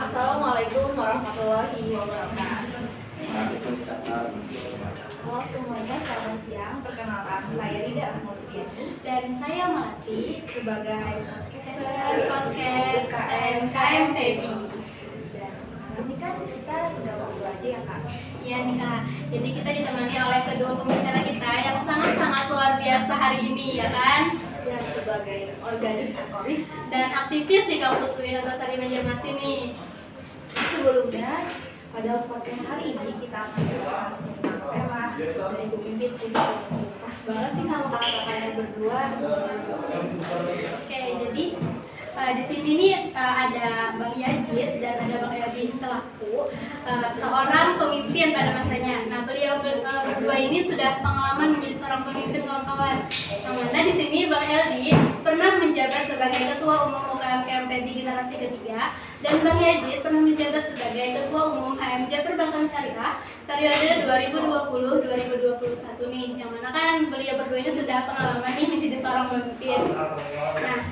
Assalamualaikum warahmatullahi wabarakatuh. Waalaikumsalam. Halo semuanya, selamat siang. Perkenalkan, saya Rida Rahmatullahi dan saya Melati sebagai caster podcast KM PB. Dan ini kan kita udah waktu aja ya Kak. Iya nih Kak, jadi kita ditemani oleh kedua pembicara kita yang sangat-sangat luar biasa hari ini ya kan. Dan sebagai organisatoris Dan aktivis di kampus UIN Antasari Banjarmasin nih. sebelumnya, pada podcast hari ini kita akan membahas tentang tema dari pemimpin kita. Pas banget sih sama kakak-kakaknya berdua. Oke, jadi di sini nih ada Bang Yazid dan ada Bang Eldi selaku seorang pemimpin pada masanya. Nah, beliau berdua ini sudah pengalaman menjadi seorang pemimpin kawan-kawan. Yang mana di sini Bang Eldi pernah menjabat sebagai Ketua Umum UKM KMPB generasi ketiga dan Bang Yazid pernah menjabat sebagai Ketua Umum HMJ Perbankan Syariah periode 2020-2021 nih. Yang mana kan beliau berdua ini sudah pengalaman nih menjadi seorang pemimpin. Nah,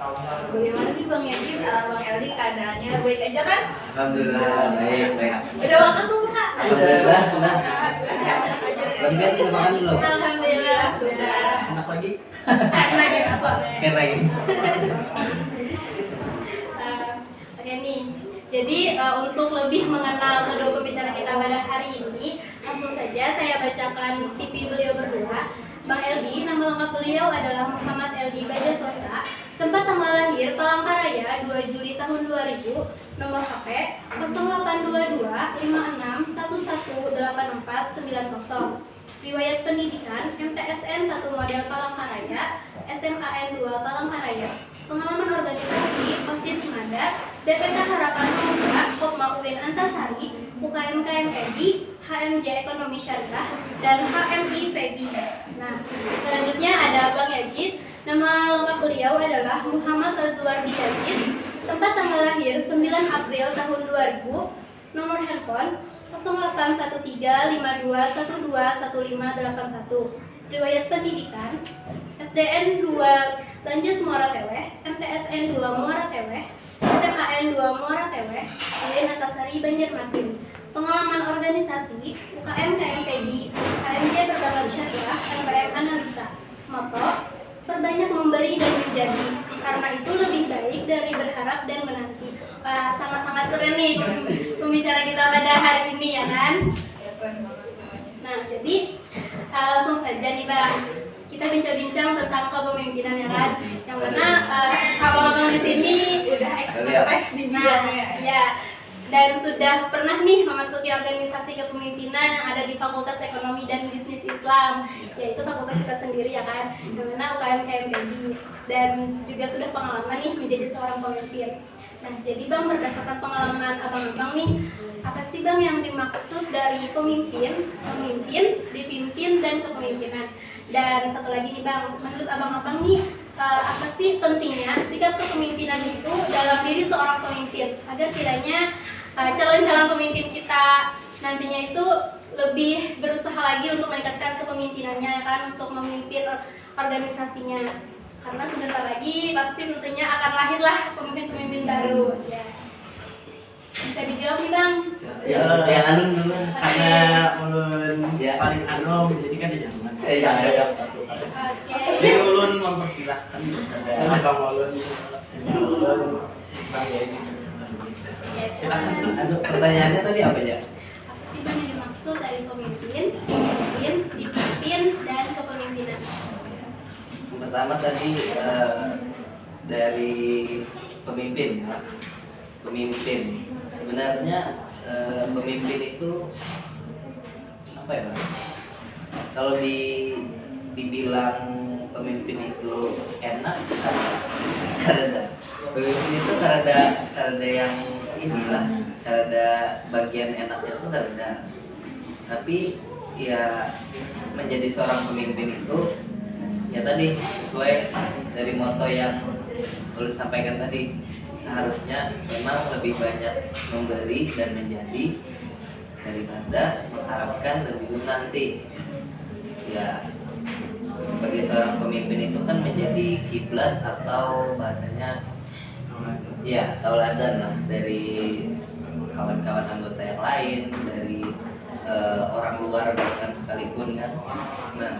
Bagaimana sih Bang Yazid, Bang Eldi keadaannya baik aja kan? Alhamdulillah baik sehat. Udah makan belum Kak? Alhamdulillah sudah. Lampian sudah makan belum? alhamdulillah sudah. Enak lagi? Enak ya maksudnya. Enak lagi. Oke nih, jadi untuk lebih mengenal kedua pembicara kita pada hari ini, langsung saja saya bacakan CV beliau berdua. Bang Eldi, nama lengkap beliau adalah Muhammad Eldi Bajasosa. Tempat tanggal lahir Palangkaraya 2 Juli tahun 2000. Nomor HP 0822 56 118490. Riwayat pendidikan MTSN 1 Model Palangkaraya, SMAN 2 Palangkaraya. Pengalaman organisasi OSIS Mada, BPK Harapan Pemuda, Kopma UIN Antasari, UKM KMPB, HMJ Ekonomi Syariah, dan HMI PB. Nah, selanjutnya ada Bang Yazid. Nama lengkap beliau adalah Muhammad Azwardi Yazid. Tempat tanggal lahir 9 April tahun 2000. Nomor handphone 081352121581. Riwayat pendidikan SDN 2 Lanjus Muara Teweh, MTSN 2 Muara Teweh, SMAN 2 Muara Teweh, UIN Antasari Banjarmasin. Pengalaman organisasi UKM KMPB, HMJ Perbankan Syariah, MPM Analisa. Moto: perbanyak memberi dan menjadi, karena itu lebih baik dari berharap dan menanti. Wah, sangat-sangat keren nih pembicara kita pada hari ini ya kan. Nah, jadi langsung saja nih Bang, kita bincang-bincang tentang kepemimpinan ya kan. Yang mana abang-abang di sini udah expertise di bidangnya ya. Dan sudah pernah nih memasuki organisasi kepemimpinan yang ada di Fakultas Ekonomi dan Bisnis Islam, yaitu fakultas kita sendiri ya kan, yang mana UKM KMPB, dan juga sudah pengalaman nih menjadi seorang pemimpin. Nah, jadi Bang, berdasarkan pengalaman abang-abang nih, apa sih Bang yang dimaksud dari pemimpin, dipimpin, dan kepemimpinan? Dan satu lagi nih Bang, menurut abang-abang nih, apa sih pentingnya sikap kepemimpinan itu dalam diri seorang pemimpin agar kiranya calon-calon pemimpin kita nantinya itu lebih berusaha lagi untuk meningkatkan kepemimpinannya ya kan, untuk memimpin organisasinya, karena sebentar lagi pasti tentunya akan lahirlah pemimpin-pemimpin baru ya. Bisa dijawab nih Bang? Ya, yang anu dulu. Karena ulun Ya. paling anom, jadi kan dia jangan. Ya. Oke. Jadi ulun mempersilahkan kepada Bang Ulun, senior ulun, Bang Yazid. Silakan. Anu, pertanyaannya tadi apa ya? Apa sih Bang yang dimaksud dari pemimpin, dipimpin, dan kepemimpinan? Pertama tadi dari pemimpin ya. Pemimpin sebenarnya pemimpin itu apa ya Pak? Kalau dibilang pemimpin itu enak karena pemimpin itu karena yang inilah, karena bagian enaknya itu karena, tapi ya menjadi seorang pemimpin itu ya tadi sesuai dari moto yang boleh sampaikan tadi, seharusnya memang lebih banyak memberi dan menjadi daripada mengharapkan lebih nanti. Ya, sebagai seorang pemimpin itu kan menjadi kiblat atau bahasanya ya tauladan lah dari kawan-kawan anggota yang lain, dari orang luar bahkan sekalipun kan. Nah,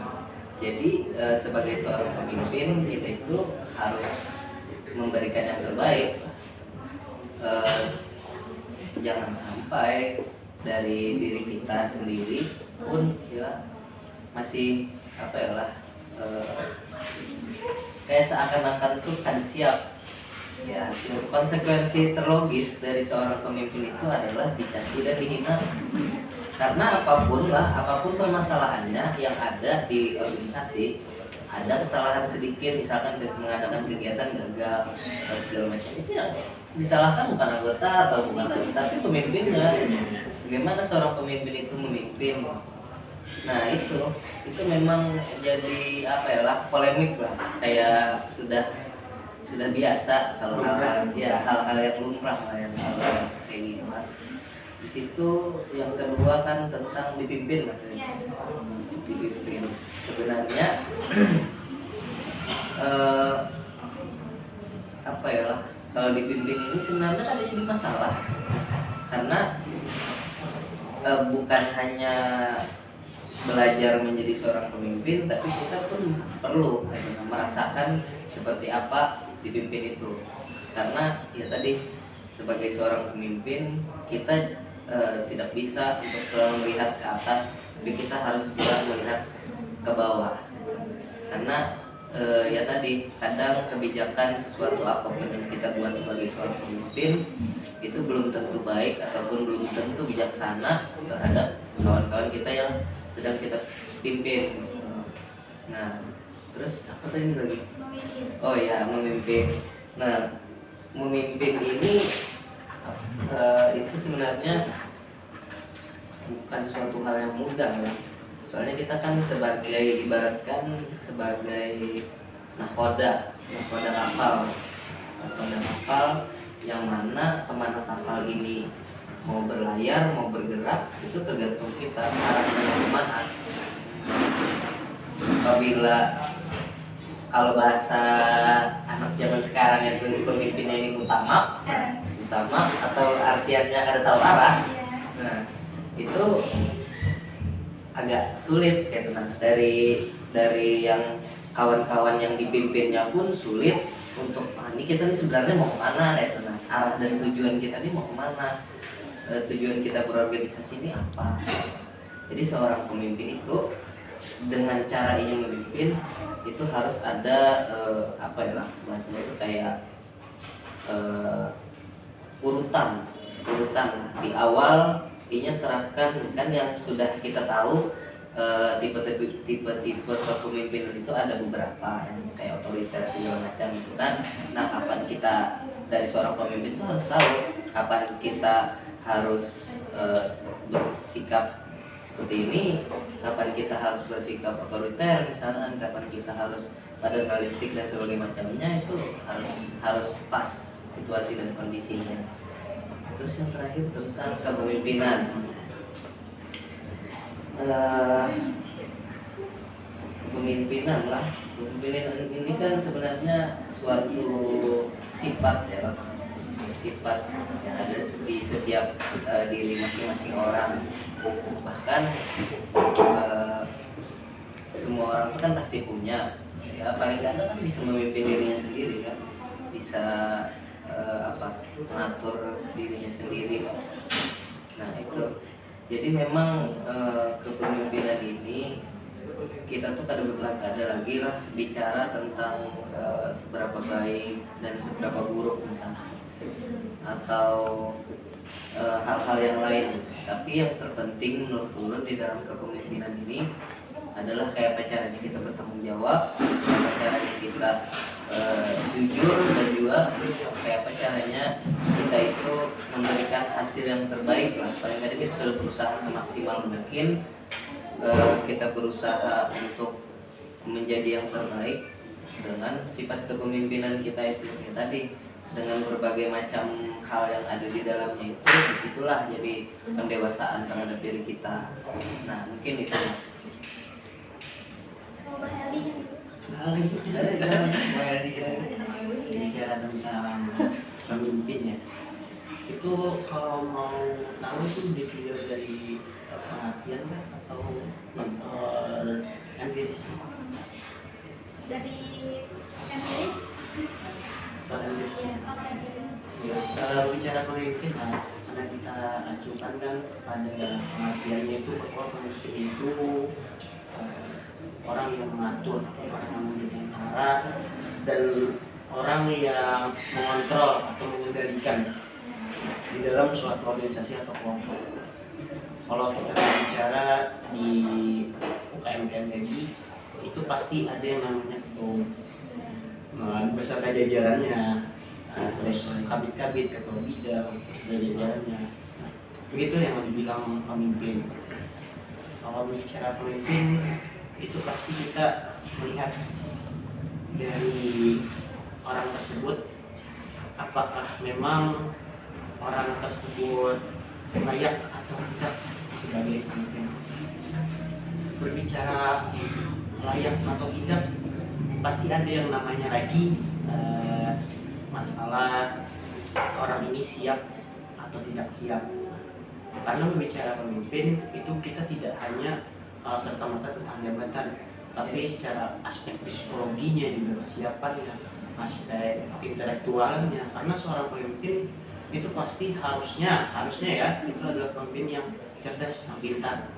jadi sebagai seorang pemimpin kita itu harus memberikan yang terbaik. Jangan sampai dari diri kita sendiri pun ya masih apa ya lah, kayak seakan-akan tuh kan siap. Ya, konsekuensi terlogis dari seorang pemimpin itu adalah dicaci dan dihina. Karena apapun permasalahannya yang ada di organisasi, ada kesalahan sedikit, misalkan mengadakan kegiatan gagal atau segala macam, itu yang disalahkan bukan anggota atau bukan tapi pemimpinnya. Bagaimana seorang pemimpin itu memimpin? Nah itu memang jadi apa ya lah, polemik lah, kayak sudah biasa kalau hal-hal yang lumrah lah, yang hal kayak gitu kan. Di situ yang kedua kan tentang dipimpin maksudnya. Dipimpin sebenarnya apa ya lah, kalau dipimpin ini sebenarnya kan jadi masalah karena bukan hanya belajar menjadi seorang pemimpin, tapi kita pun perlu merasakan seperti apa dipimpin itu. Karena ya tadi sebagai seorang pemimpin kita tidak bisa untuk selalu melihat ke atas, tapi kita harus juga melihat ke bawah. Karena ya tadi kadang kebijakan sesuatu apapun yang kita buat sebagai seorang pemimpin itu belum tentu baik ataupun belum tentu bijaksana terhadap kawan-kawan kita yang sedang kita pimpin. Nah, terus apa tadi lagi? Oh ya, memimpin. Nah, memimpin ini itu sebenarnya bukan suatu hal yang mudah ya. Soalnya kita kan ibaratkan sebagai nakoda kapal yang mana kemana kapal ini mau berlayar, mau bergerak, itu tergantung kita arahnya kemana. Apabila kalau bahasa anak zaman sekarang itu pemimpinnya ini utama atau artiannya ada tahu arah. Nah, itu agak sulit gitu. Nah, dari yang kawan-kawan yang dipimpinnya pun sulit untuk ini kita nih sebenarnya mau kemana gitu. Nah, arah dan tujuan kita nih mau kemana, tujuan kita berorganisasi ini apa. Jadi seorang pemimpin itu dengan cara ingin memimpin itu harus ada apa ya lah, bahasanya itu kayak urutan di awal. Intinya terapkan kan yang sudah kita tahu, tipe kepemimpinan itu ada beberapa yang kayak otoriter segala macam itu kan. Nah, kapan kita dari seorang pemimpin itu harus tahu kapan kita harus bersikap seperti ini, kapan kita harus bersikap otoriter misalnya, kapan kita harus paternalistik dan sebagainya macamnya, itu harus pas situasi dan kondisinya. Terus yang terakhir tentang kepemimpinan. Kepemimpinan ini kan sebenarnya suatu sifat ya, sifat yang ada di setiap diri masing-masing orang. Bahkan semua orang itu kan pasti punya, ya paling kadang kan bisa memimpin dirinya sendiri kan, bisa mengatur dirinya sendiri. Nah itu, jadi memang kepemimpinan ini kita tuh ada lagi lah bicara tentang seberapa baik dan seberapa buruk misalnya, atau hal-hal yang lain. Tapi yang terpenting menurut ulun di dalam kepemimpinan ini adalah kayak apa caranya kita bertanggung jawab, kayak caranya kita jujur, dan juga kayak apa caranya kita itu memberikan hasil yang terbaik lah. Paling tidak kita sudah berusaha semaksimal mungkin, kita berusaha untuk menjadi yang terbaik dengan sifat kepemimpinan kita itu ya, tadi dengan berbagai macam hal yang ada di dalamnya itu. Disitulah jadi pendewasaan terhadap diri kita. Nah mungkin itu. bicara tentang pemimpin ya. Itu kalau mau tahu tuh dipilih dari pengertian kan atau empiris? Dari empiris. Empiris. Ya, Ya, kalau bicara pemimpin lah, karena kita acukan kan pada pengertiannya itu bahwa pemimpin itu orang yang mengatur, orang yang memberikan arah, dan orang yang mengontrol atau mengendalikan di dalam suatu organisasi atau kelompok. Kalau kita bicara di UKM tadi, itu pasti ada yang namanya ketua beserta jajarannya, terus kabit-kabit, ketua bidang, jajarannya. Begitu yang dibilang pemimpin. Kalau bicara pemimpin, itu pasti kita melihat dari orang tersebut, apakah memang orang tersebut layak atau tidak sebagai pemimpin. Berbicara layak atau tidak, pasti ada yang namanya lagi masalah orang ini siap atau tidak siap. Karena berbicara pemimpin itu kita tidak hanya serta-merta tentang jabatan, tapi secara aspek psikologinya juga, kesiapannya, aspek intelektualnya. Karena seorang pemimpin itu pasti harusnya ya itu adalah pemimpin yang cerdas, yang pintar.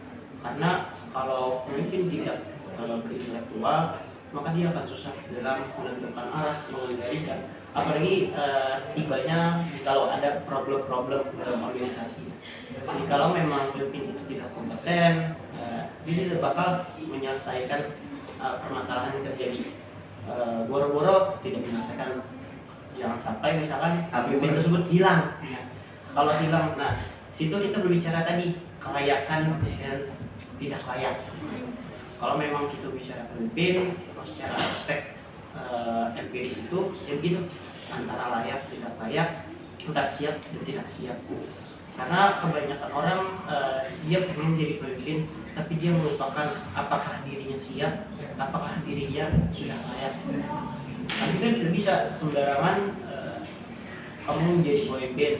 Karena kalau pemimpin tidak berintelektual, maka dia akan susah dalam menentukan arah, mengendalikan. Apalagi setibanya kalau ada problem-problem dalam organisasi. Jadi kalau memang pemimpin itu tidak kompeten, dia tidak bakal menyelesaikan permasalahan yang terjadi. Boro-boro tidak menyelesaikan, jangan sampai misalkan pemimpin tersebut hilang. Kalau hilang, nah situ kita berbicara tadi kelayakan dan tidak layak. Kalau memang kita bicara pemimpin, secara aspek empiris itu ya begitu, antara layak tidak layak, antara siap dan tidak siap. Karena kebanyakan orang dia pengen jadi pemimpin, tapi dia melupakan apakah dirinya siap, apakah dirinya sudah layak. Tapi kan tidak bisa sembarangan kamu menjadi pemimpin,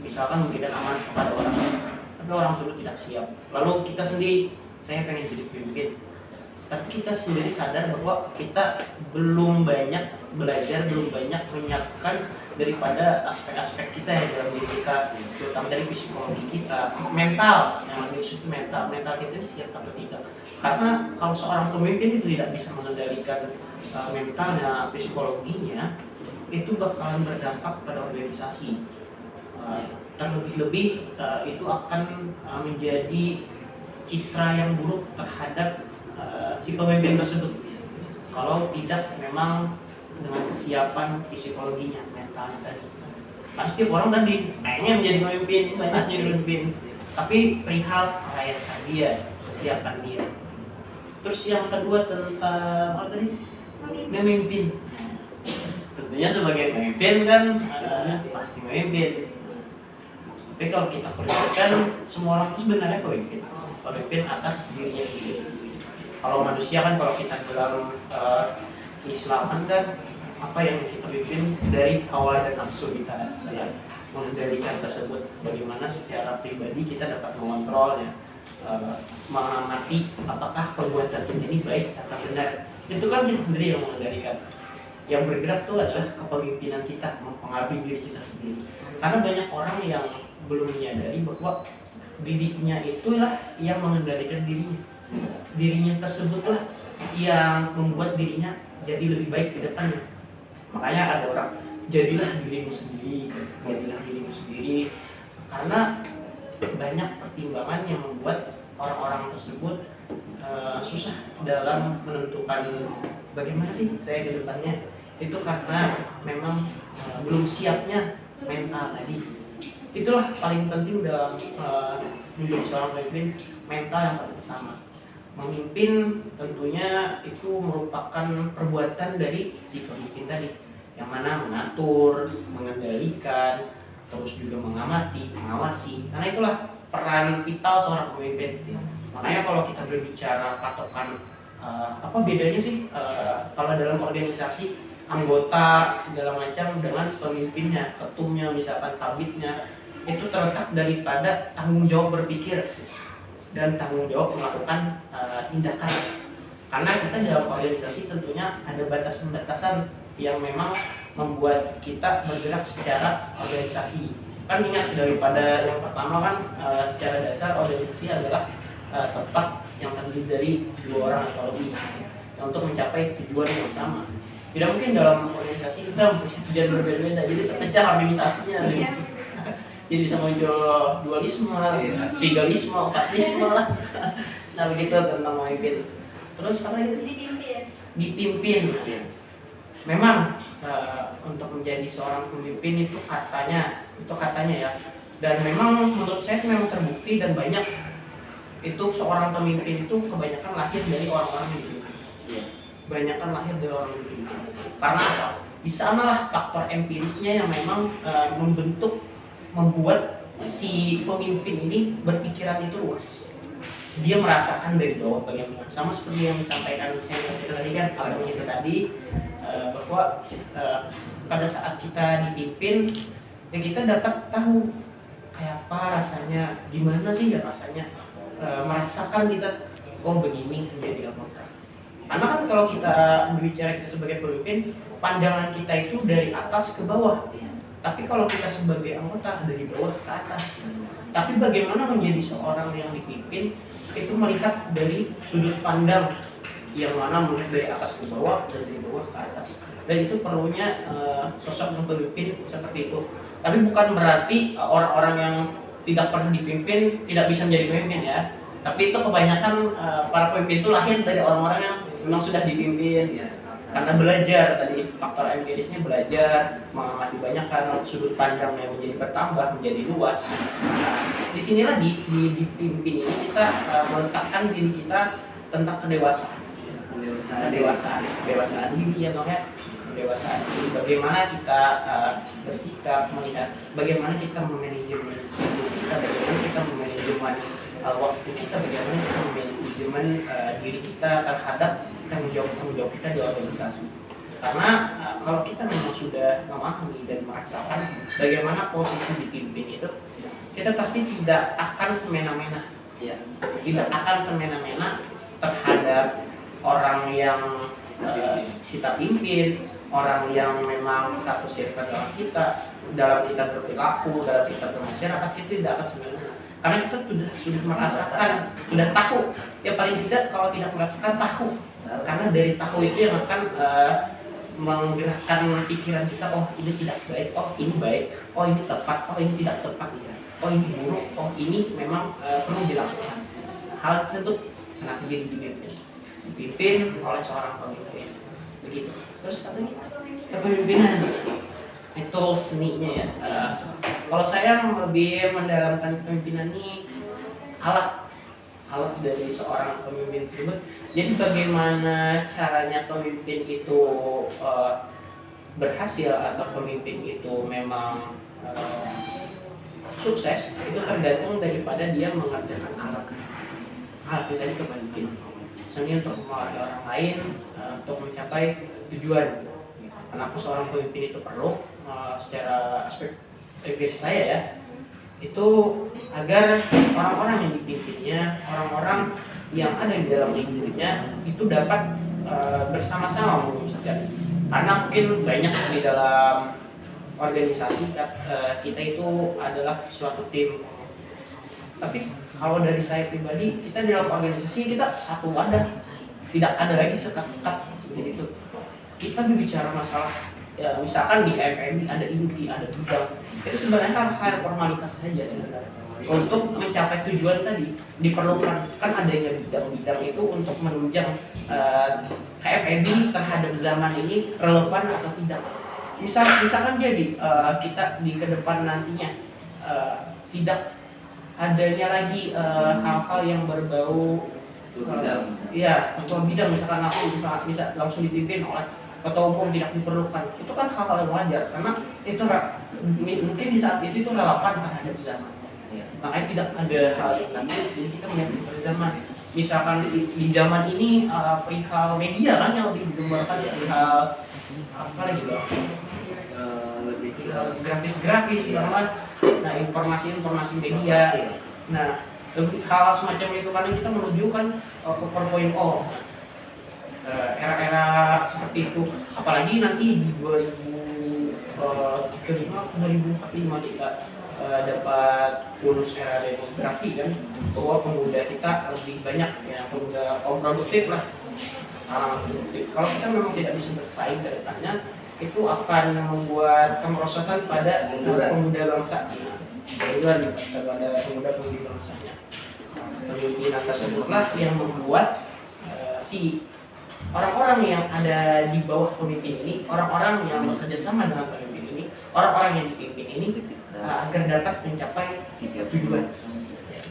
misalkan memberikan amanah kepada orang, tapi orang tersebut tidak siap. Lalu kita sendiri, saya pengen jadi pemimpin, tapi kita sendiri sadar bahwa kita belum banyak belajar, belum banyak menyiapkan daripada aspek-aspek kita yang dalam diri kita, terutama dari psikologi kita, mental, yang lebih itu mental kita ini siap atau tidak. Karena kalau seorang pemimpin itu tidak bisa mengendalikan mentalnya, psikologinya, itu bakalan berdampak pada organisasi. Terlebih-lebih itu akan menjadi citra yang buruk terhadap si pemimpin tersebut kalau tidak memang dengan kesiapan psikologinya, mentalnya tadi. Kan setiap orang tadi pengen menjadi pemimpin, banyak jadi pemimpin, tapi perihal kelayakan dia, kesiapan dia. Terus yang kedua tentang apa tadi? Memimpin. Tentunya sebagai pemimpin kan pasti memimpin. Tapi kalau kita perhatikan, semua orang itu sebenarnya pemimpin atas dirinya sendiri. Kalau manusia kan, kalau kita dalam Islaman kan, apa yang kita pimpin dari hawa dan nafsu kita ya, mengendalikan tersebut. Bagaimana secara pribadi kita dapat mengontrolnya, mengamati apakah perbuatan kita ini baik atau benar. Itu kan kita sendiri yang mengendalikan. Yang bergerak itu adalah kepemimpinan kita, mempengaruhi diri kita sendiri. Karena banyak orang yang belum menyadari bahwa dirinya itulah yang mengendalikan dirinya. Dirinya tersebutlah yang membuat dirinya jadi lebih baik ke depannya. Makanya ada orang, jadilah dirimu sendiri, jadilah dirimu sendiri. Karena banyak pertimbangan yang membuat orang-orang tersebut susah dalam menentukan bagaimana sih saya ke depannya. Itu karena memang belum siapnya mental tadi. Itulah paling penting dalam menjadi seorang pemimpin, mental yang paling utama. Memimpin tentunya itu merupakan perbuatan dari si pemimpin tadi, yang mana mengatur, mengendalikan, terus juga mengamati, mengawasi. Karena itulah peran vital seorang pemimpin. Makanya kalau kita berbicara patokan apa bedanya sih kalau dalam organisasi anggota segala macam dengan pemimpinnya, ketumnya, misalkan kabitnya, itu terletak daripada tanggung jawab berpikir dan tanggung jawab melakukan tindakan. Karena kita dalam organisasi tentunya ada batasan-batasan yang memang membuat kita bergerak secara organisasi. Kan ingat daripada yang pertama kan secara dasar organisasi adalah tempat yang terdiri dari 2 orang atau lebih untuk mencapai tujuan yang sama. Tidak mungkin dalam organisasi kita punya tujuan berbeda-beda, jadi terpecah organisasinya. Iya. Jadi sama dualisme, tigalisme, empatisme lah. Nah begitu tentang memimpin. Terus apa itu? Dipimpin. Memang untuk menjadi seorang pemimpin itu katanya ya. Dan memang menurut saya itu memang terbukti dan banyak itu seorang pemimpin itu kebanyakan lahir dari orang-orang yang dipimpin. Kebanyakan lahir dari orang yang dipimpin. Karena apa? Di sanalah faktor empirisnya yang memang membuat si pemimpin ini berpikiran itu luas. Dia merasakan dari bawah bagaimana, sama seperti yang disampaikan saya tadi kan, abang itu tadi bahwa pada saat kita dipimpin ya kita dapat tahu kayak apa rasanya, gimana sih ya rasanya merasakan kita begini menjadi anggota. Karena kan kalau kita berbicara kita sebagai pemimpin, pandangan kita itu dari atas ke bawah. Tapi kalau kita sebagai anggota dari bawah ke atas. Tapi bagaimana menjadi seorang yang dipimpin itu melihat dari sudut pandang yang mana melihat dari atas ke bawah dan dari bawah ke atas. Dan itu perlunya sosok yang pemimpin seperti itu. Tapi bukan berarti orang-orang yang tidak pernah dipimpin tidak bisa menjadi pemimpin ya. Tapi itu kebanyakan para pemimpin itu lahir dari orang-orang yang memang sudah dipimpin. Karena belajar tadi, faktor empirisnya belajar, mengamati banyak karena sudut pandangnya menjadi bertambah, menjadi luas. Nah, disinilah di pimpin ini kita meletakkan diri kita tentang kedewasaan. Kedewasaan diri ya dong ya. Kedewasaan diri, bagaimana kita bersikap, melihat bagaimana kita memanajemen hidup kita, bagaimana kita memanajemen waktu kita, bagaimana kita memanajemen diri kita terhadap tanggung jawab kita di organisasi. Karena kalau kita memang sudah memahami dan merasakan bagaimana posisi dipimpin itu, kita pasti tidak akan semena-mena, tidak akan semena-mena terhadap orang yang kita pimpin, orang yang memang satu circle dalam kita berperilaku, dalam kita bermasyarakat, itu tidak akan semena-mena. Karena kita sudah merasakan, sudah tahu. Ya paling tidak kalau tidak merasakan tahu. Karena dari tahu itu yang akan menggerakkan pikiran kita, oh ini tidak baik, oh ini baik, oh ini tepat, oh ini tidak tepat, oh ini buruk, oh ini memang perlu dilakukan. Hal tersebut sangat dipimpin oleh seorang pemimpin. Begitu. Terus katanya kepemimpinan itu seninya ya. Kalau saya lebih mendalamkan kepemimpinan ini alat dari seorang pemimpin tersebut. Jadi bagaimana caranya pemimpin itu berhasil atau pemimpin itu memang sukses itu tergantung daripada dia mengerjakan alat itu tadi kepemimpinan. Seni untuk melayani orang lain untuk mencapai tujuan. Kenapa seorang pemimpin itu perlu secara aspek empiris saya ya, itu agar orang-orang yang dipimpinnya, orang-orang yang ada di dalam lingkungannya itu dapat bersama-sama mewujudkan. Karena mungkin banyak di dalam organisasi kita itu adalah suatu tim. Tapi kalau dari saya pribadi, kita di dalam organisasi kita satu wadah, tidak ada lagi sekat-sekat seperti itu. Kita berbicara masalah ya, misalkan di KMPMI ada inti, ada bidang, itu sebenarnya hal formalitas saja sebenarnya. Untuk mencapai tujuan tadi diperlukan kan adanya bidang-bidang itu untuk menunjang KMPMI terhadap zaman ini relevan atau tidak. Misalkan jadi kita di kedepan nantinya tidak adanya lagi hal-hal yang berbau ketua bidang, misalkan aku bisa langsung dipimpin oleh ketua umum, tidak diperlukan. Itu kan hal-hal yang wajar karena itu mungkin di saat itu relevan terhadap zaman. Makanya tidak ada hal yang lanjut, jadi kita melihat pada zaman. misalkan di zaman ini perihal media kan yang lebih digembarkan, perihal apa lagi bang? Lebih ke Grafis-grafis segala. Nah, informasi media. Nah, hal semacam itu karena kita menuju kan ke 4.0, era-era seperti itu. Apalagi nanti di 2045 kita dapat bonus era demografi kan, bahwa pemuda kita lebih banyak ya, pemuda produktif lah, produktif. Kalau kita memang tidak bisa bersaing ke depannya, itu akan membuat kemerosotan pada pemuda bangsa. Kemudian pada pemuda-pemudi bangsanya. Pemimpinan tersebutlah yang membuat si orang-orang yang ada di bawah pemimpin ini, orang-orang yang bekerja sama dengan pemimpin ini, orang-orang yang dipimpin ini agar dapat mencapai tujuan.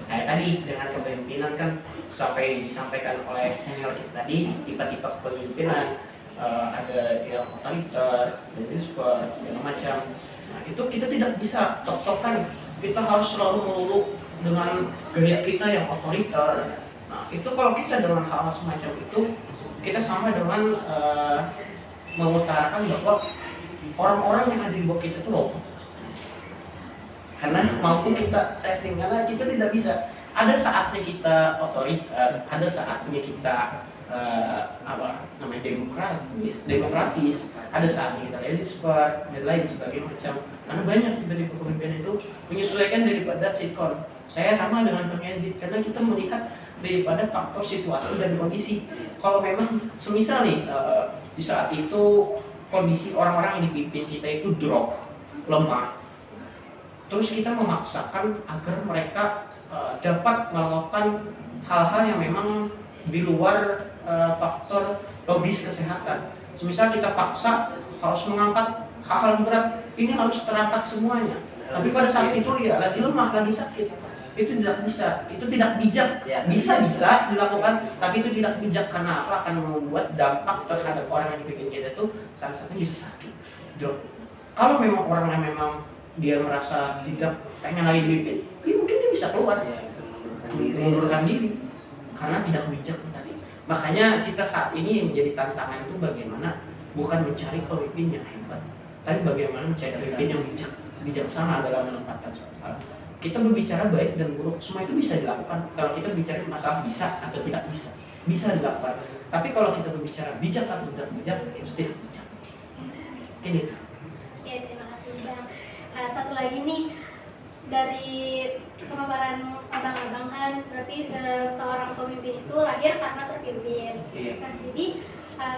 Kayak tadi dengan kepemimpinan kan sampai disampaikan oleh senior kita tadi, tipe-tipe kepemimpinan, ada yang otoriter, despotik, segala macam. Nah, itu kita tidak bisa tok-tokan. Kita harus selalu melulu dengan gaya kita yang otoriter. Nah, itu kalau kita dengan hal semacam itu, kita sama dengan mengutarakan bahwa orang-orang yang ada di bawah kita itu loh. Karena mampu kita setting, karena kita tidak bisa. Ada saatnya kita otoriter, ada saatnya kita demokratis, ada saatnya kita despotik dan lain sebagainya macam. Karena banyak dari kepemimpinan itu menyesuaikan daripada sitkon. Saya sama dengan Bang Yazid karena kita melihat daripada faktor situasi dan kondisi. Kalau memang semisal nih di saat itu kondisi orang-orang yang dipimpin kita itu drop, lemah, terus kita memaksakan agar mereka dapat melakukan hal-hal yang memang di luar faktor logis kesehatan. Semisal kita paksa harus mengangkat hal-hal berat, ini harus terangkat semuanya. Tapi pada saat itu ya lagi lemah, lagi sakit, itu tidak bisa, itu tidak bijak. Bisa dilakukan, tapi itu tidak bijak karena apa? Akan membuat dampak terhadap orang yang dibikin kita itu salah satunya bisa sakit. Kalau memang orang yang memang dia merasa tidak pengen lagi dipimpin, mungkin dia bisa keluar, mengundurkan diri karena tidak bijak tadi. Makanya kita saat ini menjadi tantangan itu bagaimana bukan mencari pemimpin yang hebat, tapi bagaimana mencari pemimpin yang bijaksana dalam menempatkan suasana. Kita berbicara baik dan buruk, semua itu bisa dilakukan. Kalau kita bicara masalah bisa atau tidak bisa dilakukan. Tapi kalau kita berbicara bijak atau tidak bijak, itu tidak bijak. Ini. Ya, terima kasih Bang. Satu lagi nih, dari pemaparan abang-abang kan berarti seorang pemimpin itu lahir karena terpimpin. Nah, jadi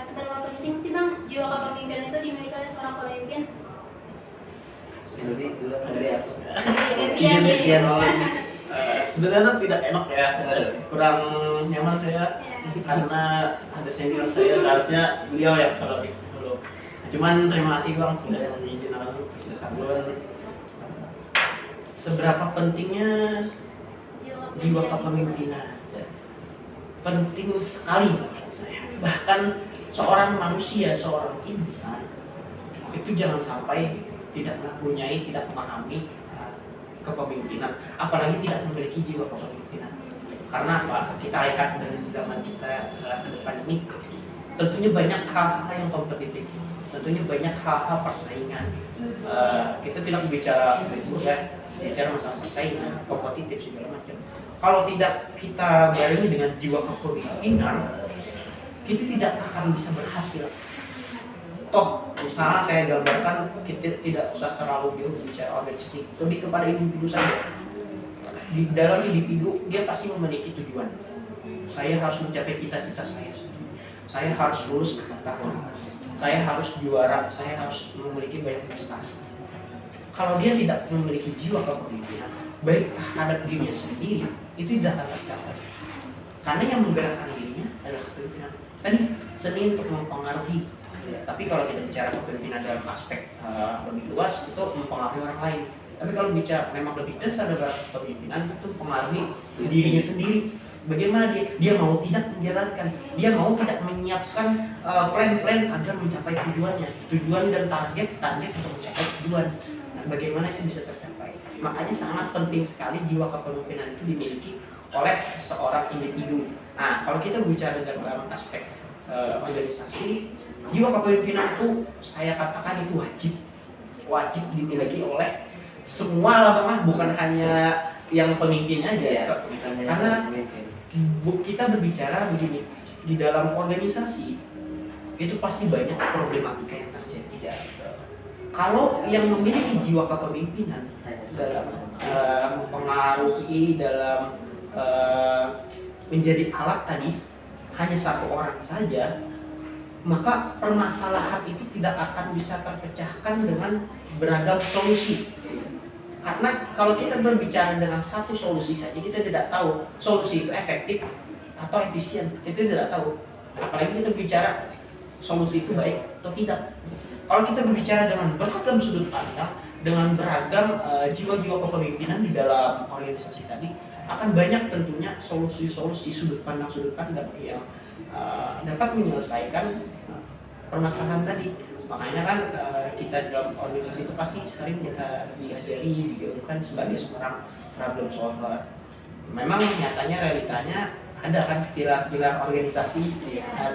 seberapa penting sih Bang jiwa kepemimpinan itu dimiliki oleh seorang pemimpin? Jadi dulu dari aku. Sebenarnya tidak enak ya, kurang nyaman saya karena ada senior saya, seharusnya beliau yang kalau dulu. Cuman terima kasih Bang sudah mengizinkan aku seberapa pentingnya jiwa kepemimpinan. Penting sekali menurut saya. Bahkan seorang manusia, seorang insan itu jangan sampai tidak mempunyai, tidak memahami kepemimpinan, apalagi tidak memiliki jiwa kepemimpinan. Karena apa? Kita lihat dari zaman kita ke depan ini, tentunya banyak hal-hal yang kompetitif, tentunya banyak hal-hal persaingan. Kita tidak bicara bicara masalah persaingan, kompetitif segala macam. Kalau tidak kita barengi dengan jiwa kepemimpinan, kita tidak akan bisa berhasil. Toh, misalnya saya gambarkan, kita tidak usah terlalu jauh bicara organisasi, lebih kepada individu saja. Di dalam individu, dia pasti memiliki tujuan. Saya harus mencapai cita-cita saya sendiri. Saya harus lulus 4 tahun. Saya harus juara, saya harus memiliki banyak prestasi. Kalau dia tidak memiliki jiwa kepemimpinan, baik terhadap dirinya sendiri, itu tidak akan tercapai. Karena yang menggerakkan dirinya adalah kepemimpinan. Tadi seni untuk mempengaruhi. Tapi kalau kita bicara kepemimpinan dalam aspek lebih luas, itu mempengaruhi orang lain. Tapi kalau bicara memang lebih dasar dalam kepemimpinan, itu mempengaruhi dirinya sendiri. Bagaimana dia mau tidak menjalankan, dia mau tidak menyiapkan plan-plan agar mencapai tujuannya, tujuan dan target untuk mencapai tujuan. Nah, bagaimana itu bisa tercapai? Makanya sangat penting sekali jiwa kepemimpinan itu dimiliki oleh seorang individu. Nah, kalau kita berbicara dalam aspek organisasi, jiwa kepemimpinan itu saya katakan itu wajib dimiliki oleh semua lah Bang, bukan hanya yang pemimpin aja. Iya, Karena kita berbicara begini, di dalam organisasi itu pasti banyak problematika yang terjadi. Ya, Kalau yang memiliki jiwa kepemimpinan dalam mempengaruhi, dalam menjadi alat tadi hanya satu orang saja, maka permasalahan itu tidak akan bisa terpecahkan dengan beragam solusi. Karena kalau kita berbicara dengan satu solusi saja, kita tidak tahu solusi itu efektif atau efisien, kita tidak tahu. Apalagi kita bicara solusi itu baik atau tidak. Kalau kita berbicara dengan beragam sudut pandang, dengan beragam jiwa-jiwa kepemimpinan di dalam organisasi tadi, akan banyak tentunya solusi-solusi sudut pandang yang dapat menyelesaikan permasalahan tadi. Makanya kan kita dalam organisasi itu pasti sering kita diajari, digaungkan sebagai seorang problem solver. Memang nyatanya realitanya ada kan pilar-pilar organisasi,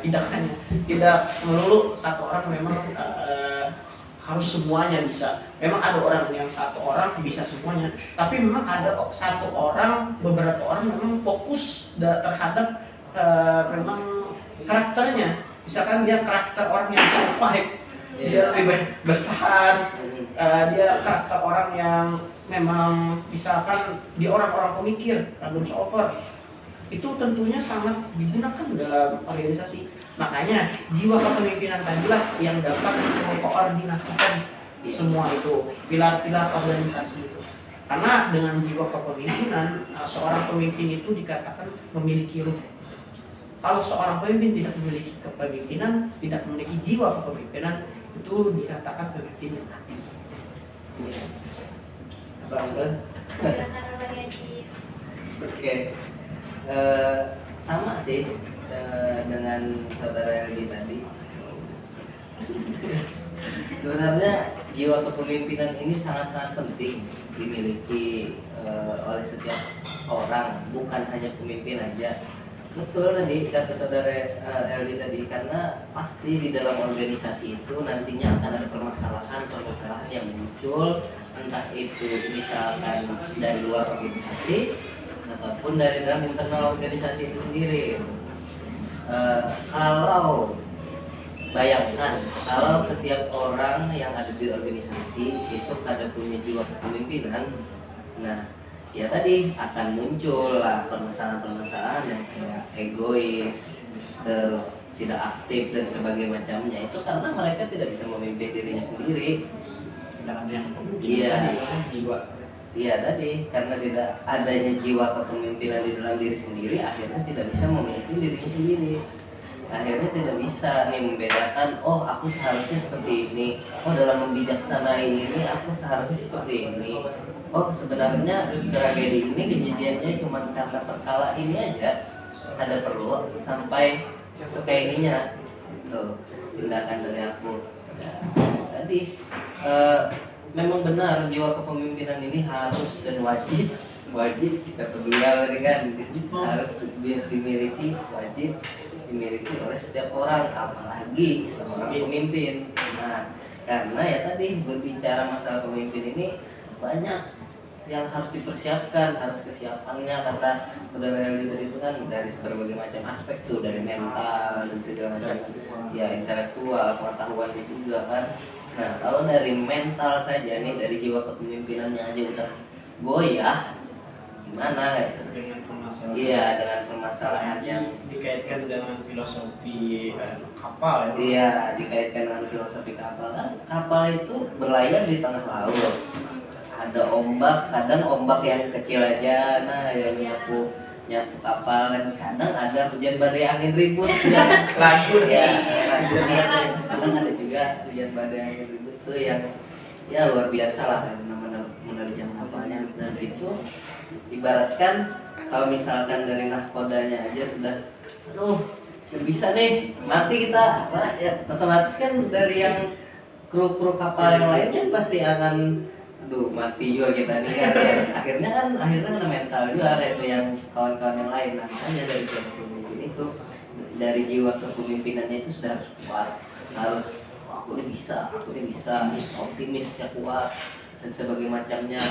tidak melulu satu orang memang harus semuanya bisa. Memang ada orang yang satu orang bisa semuanya, tapi memang ada satu orang, beberapa orang memang fokus terhadap memang karakternya. Misalkan dia karakter orang yang survive, dia lebih baik bertahan, dia karakter orang yang memang misalkan dia orang-orang pemikir, problem solver, itu tentunya sangat digunakan dalam organisasi. Makanya jiwa kepemimpinan tadilah yang dapat mengkoordinasikan semua itu, pilar-pilar organisasi itu. Karena dengan jiwa kepemimpinan, seorang pemimpin itu dikatakan memiliki ruh. Kalau seorang pemimpin tidak memiliki kepemimpinan, tidak memiliki jiwa kepemimpinan, itu dikatakan pemimpin yang mati. Oke, sama sih dengan saudara Eldi tadi. Sebenarnya jiwa kepemimpinan ini sangat-sangat penting dimiliki oleh setiap orang, bukan hanya pemimpin aja. Betul tadi kata saudara Eldi tadi, karena pasti di dalam organisasi itu nantinya akan ada permasalahan yang muncul, entah itu misalkan dari luar organisasi ataupun dari dalam internal organisasi itu sendiri. Kalau bayangkan kalau setiap orang yang ada di organisasi itu ada punya jiwa kepemimpinan, nah ya tadi akan muncul lah permasalahan-permasalahan yang kayak egois, terus tidak aktif dan sebagainya macamnya. Itu karena mereka tidak bisa memimpin dirinya sendiri. Dan yang jiwa. Iya tadi, karena tidak adanya jiwa kepemimpinan di dalam diri sendiri, akhirnya tidak bisa memimpin dirinya sendiri. Akhirnya tidak bisa nih membedakan, oh aku seharusnya seperti ini, oh dalam membijaksanai ini aku seharusnya seperti ini. Oh sebenarnya tragedi ini kejadiannya cuma karena perkala ini aja, ada perlu sampai kayak ininya. Tuh tindakan dari aku. Tadi memang benar jiwa kepemimpinan ini harus dan wajib kita berdua kan harus dimiliki, wajib dimiliki oleh setiap orang, apalagi seorang pemimpin. Nah, karena ya tadi berbicara masalah pemimpin ini banyak yang harus dipersiapkan, harus kesiapannya kata saudara Eldi tadi itu kan dari berbagai macam aspek tuh, dari mental dan segala macam ya, intelektual, pengetahuannya juga kan. Nah kalau dari mental saja nih, dari jiwa kepemimpinannya aja udah goyah, gimana gitu? Dengan permasalahan. Iya, dengan permasalahan yang dikaitkan dengan filosofi kapal ya. Iya, dikaitkan dengan filosofi kapal kan. Kapal itu berlayar di tengah laut. Ada ombak, kadang ombak yang kecil aja, nah yang nyapu kapal, dan kadang ada hujan badai angin ribut ya. Lagu Ya, kadang ada juga hujan badai angin ribut tuh yang ya luar biasa lah menerjang kapalnya. Dan itu ibaratkan kalau misalkan dari nahkodanya aja sudah, aduh bisa nih mati kita, nah, ya otomatis kan dari yang kru kapal yang lain kan pasti akan aduh mati juga kita nih kan ya. Akhirnya kena mental juga kayak itu yang kawan-kawan yang lain. Nah makanya dari seorang pemimpin itu, dari jiwa kepemimpinannya itu sudah harus kuat, harus aku ini bisa, optimisnya kuat dan sebagainya macamnya.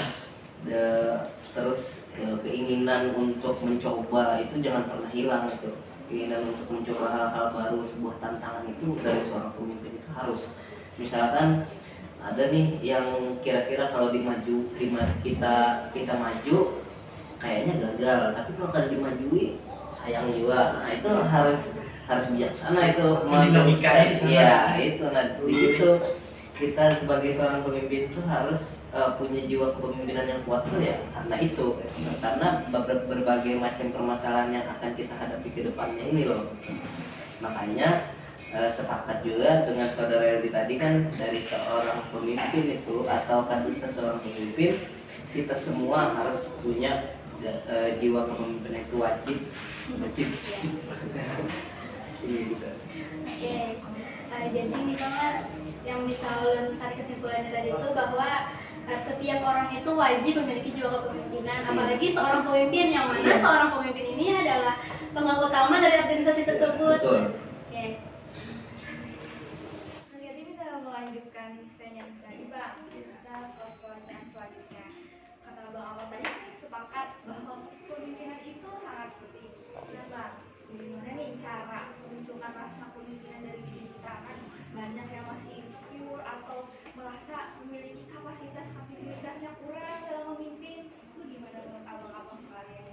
Terus keinginan untuk mencoba itu jangan pernah hilang gitu. Keinginan untuk mencoba hal-hal baru, sebuah tantangan itu dari seorang pemimpin itu harus. Misalkan ada nih yang kira-kira kalau kita maju kayaknya gagal, tapi kalau dimajui sayang juga. Nah itu harus bijaksana itu dinamikanya di sana. Iya itu. Nah di situ kita sebagai seorang pemimpin itu harus punya jiwa kepemimpinan yang kuat tuh ya karena itu, karena berbagai macam permasalahan yang akan kita hadapi ke depannya ini loh. Makanya sepakat juga dengan saudara Eldi tadi kan, dari seorang pemimpin itu atau kata seorang pemimpin, kita semua harus punya jiwa kepemimpinan itu wajib. Ini juga. Oke, jadi nih Pak, yang bisa ulun tarik kesimpulannya tadi itu bahwa setiap orang itu wajib memiliki jiwa kepemimpinan, apalagi seorang pemimpin yang mana seorang pemimpin ini adalah tonggak utama dari organisasi tersebut. Betul. Oke. Jadi kita melanjutkan pertanyaan tadi Pak, kita ke pertanyaan selanjutnya. Kata Bang Awal tadi sepakat bahwa kepemimpinan itu sangat penting. Kenapa? Gimana nih cara menunjukkan rasa kepemimpinan dari diri kita? Kan banyak yang masih insecure atau merasa memiliki kapasitas yang kurang dalam memimpin. Itu gimana menurut abang-abang sekalian?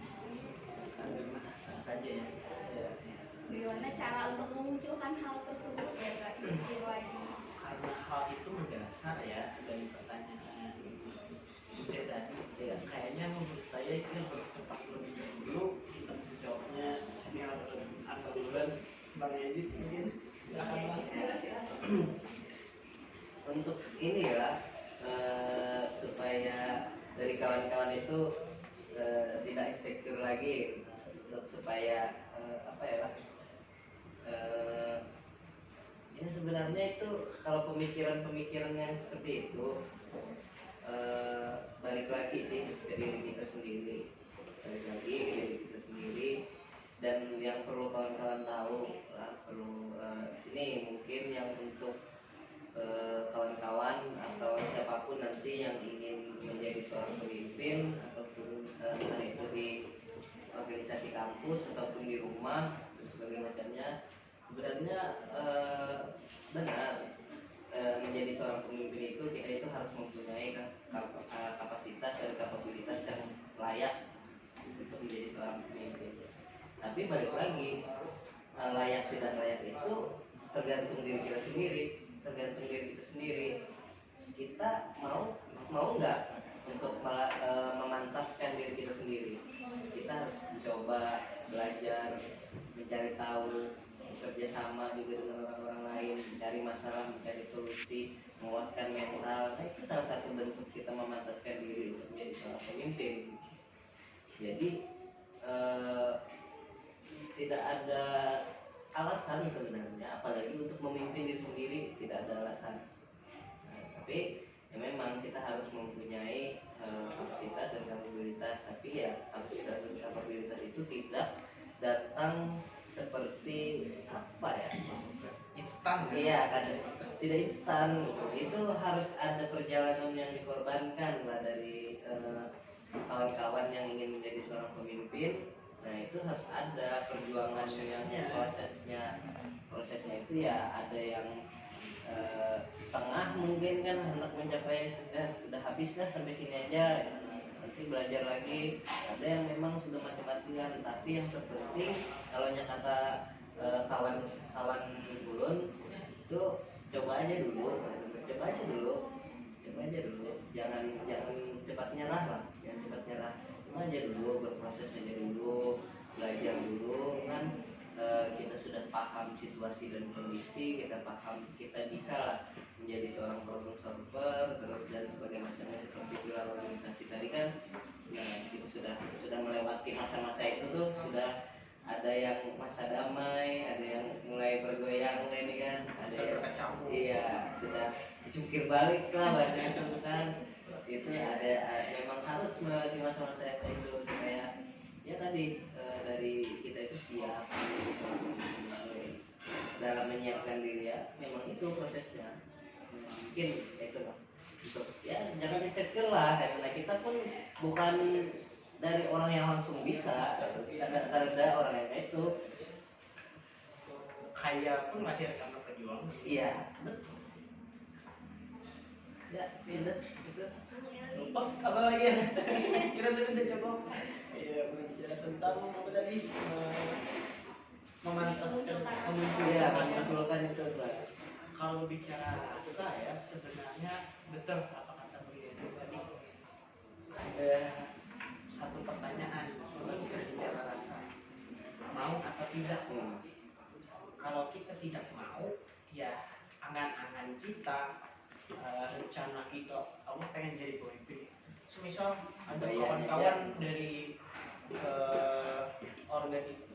Bagaimana cara untuk memunculkan hal tersebut ya Kak? Lagi. Karena hal itu mendasar ya dari pertanyaan Bude tadi ya, kayaknya menurut saya itu yang bertetap lebih dulu kita menjawabnya senior atau duluan Bang Edit mungkin. Untuk ini ya supaya dari kawan-kawan itu tidak insecure lagi, untuk supaya apa ya ya sebenarnya itu kalau pemikiran-pemikiran yang seperti itu balik lagi sih ke diri kita sendiri, dan yang perlu kawan-kawan tahu perlu ini mungkin yang untuk kawan-kawan atau siapapun nanti yang ingin menjadi seorang pemimpin ataupun entah itu di organisasi kampus ataupun di rumah dan sebagainya macamnya, sebenarnya benar menjadi seorang pemimpin itu kita itu harus mempunyai kapasitas dan kapabilitas yang layak untuk menjadi seorang pemimpin. Tapi balik lagi, layak tidak layak itu tergantung diri kita sendiri. Kita mau nggak untuk memantaskan diri kita sendiri. Kita harus mencoba belajar, mencari tahu, bekerja sama juga dengan orang-orang lain, mencari masalah, mencari solusi, menguatkan mental. Nah itu salah satu bentuk kita memantaskan diri untuk menjadi seorang pemimpin. Jadi tidak ada alasan sebenarnya, apalagi untuk memimpin diri sendiri tidak ada alasan. Tapi ya memang kita harus mempunyai kapasitas dan kapabilitas, tapi ya kapasitas dan kapabilitas itu tidak datang seperti apa ya, Instan. Iya kan, tidak instan. Itu harus ada perjalanan yang dikorbankan lah dari kawan-kawan yang ingin menjadi seorang pemimpin. Nah itu harus ada perjuangan yang prosesnya itu ya ada yang setengah mungkin kan hendak mencapai sudah habis lah sampai sini aja, nanti belajar lagi. Ada yang memang sudah mati-matian, tapi yang terpenting kalau kata kawan-kawan ulun itu coba aja dulu, jangan cepat nyerah lah, coba aja dulu, berproses aja dulu, belajar dulu kan. Kita sudah paham situasi dan kondisi, kita paham kita bisa lah menjadi seorang problem solver terus dan sebagainya macamnya seperti pilar organisasi tadi kan. Nah itu sudah melewati masa-masa itu tuh, sudah ada yang masa damai, ada yang mulai bergoyang ini kan, ada yang iya sudah dicungkir balik lah bahasa itu kan. itu ada memang harus melewati masa-masa itu supaya ya tadi dari kita itu siap dalam menyiapkan diri ya, memang itu prosesnya. Mungkin itu loh, untuk ya jangan insecure lah, karena kita pun bukan dari orang yang langsung bisa, ada orang yang itu kaya pun lahir karena perjuangan. iya betul ya sudah itu. Oh, apa lagi ya? Kita sudah coba ya berbicara tentang apa tadi, memantaskan Iya, rasa. menyimpulkan itu lah. Kalau bicara rasa ya sebenarnya betul apa kata beliau itu tadi, ada satu pertanyaan kalau kita bicara rasa, mau atau tidak. Kalau kita tidak mau, ya angan-angan kita, rencana kita, kamu pengen jadi pemimpin. Semisal ada kawan-kawan dari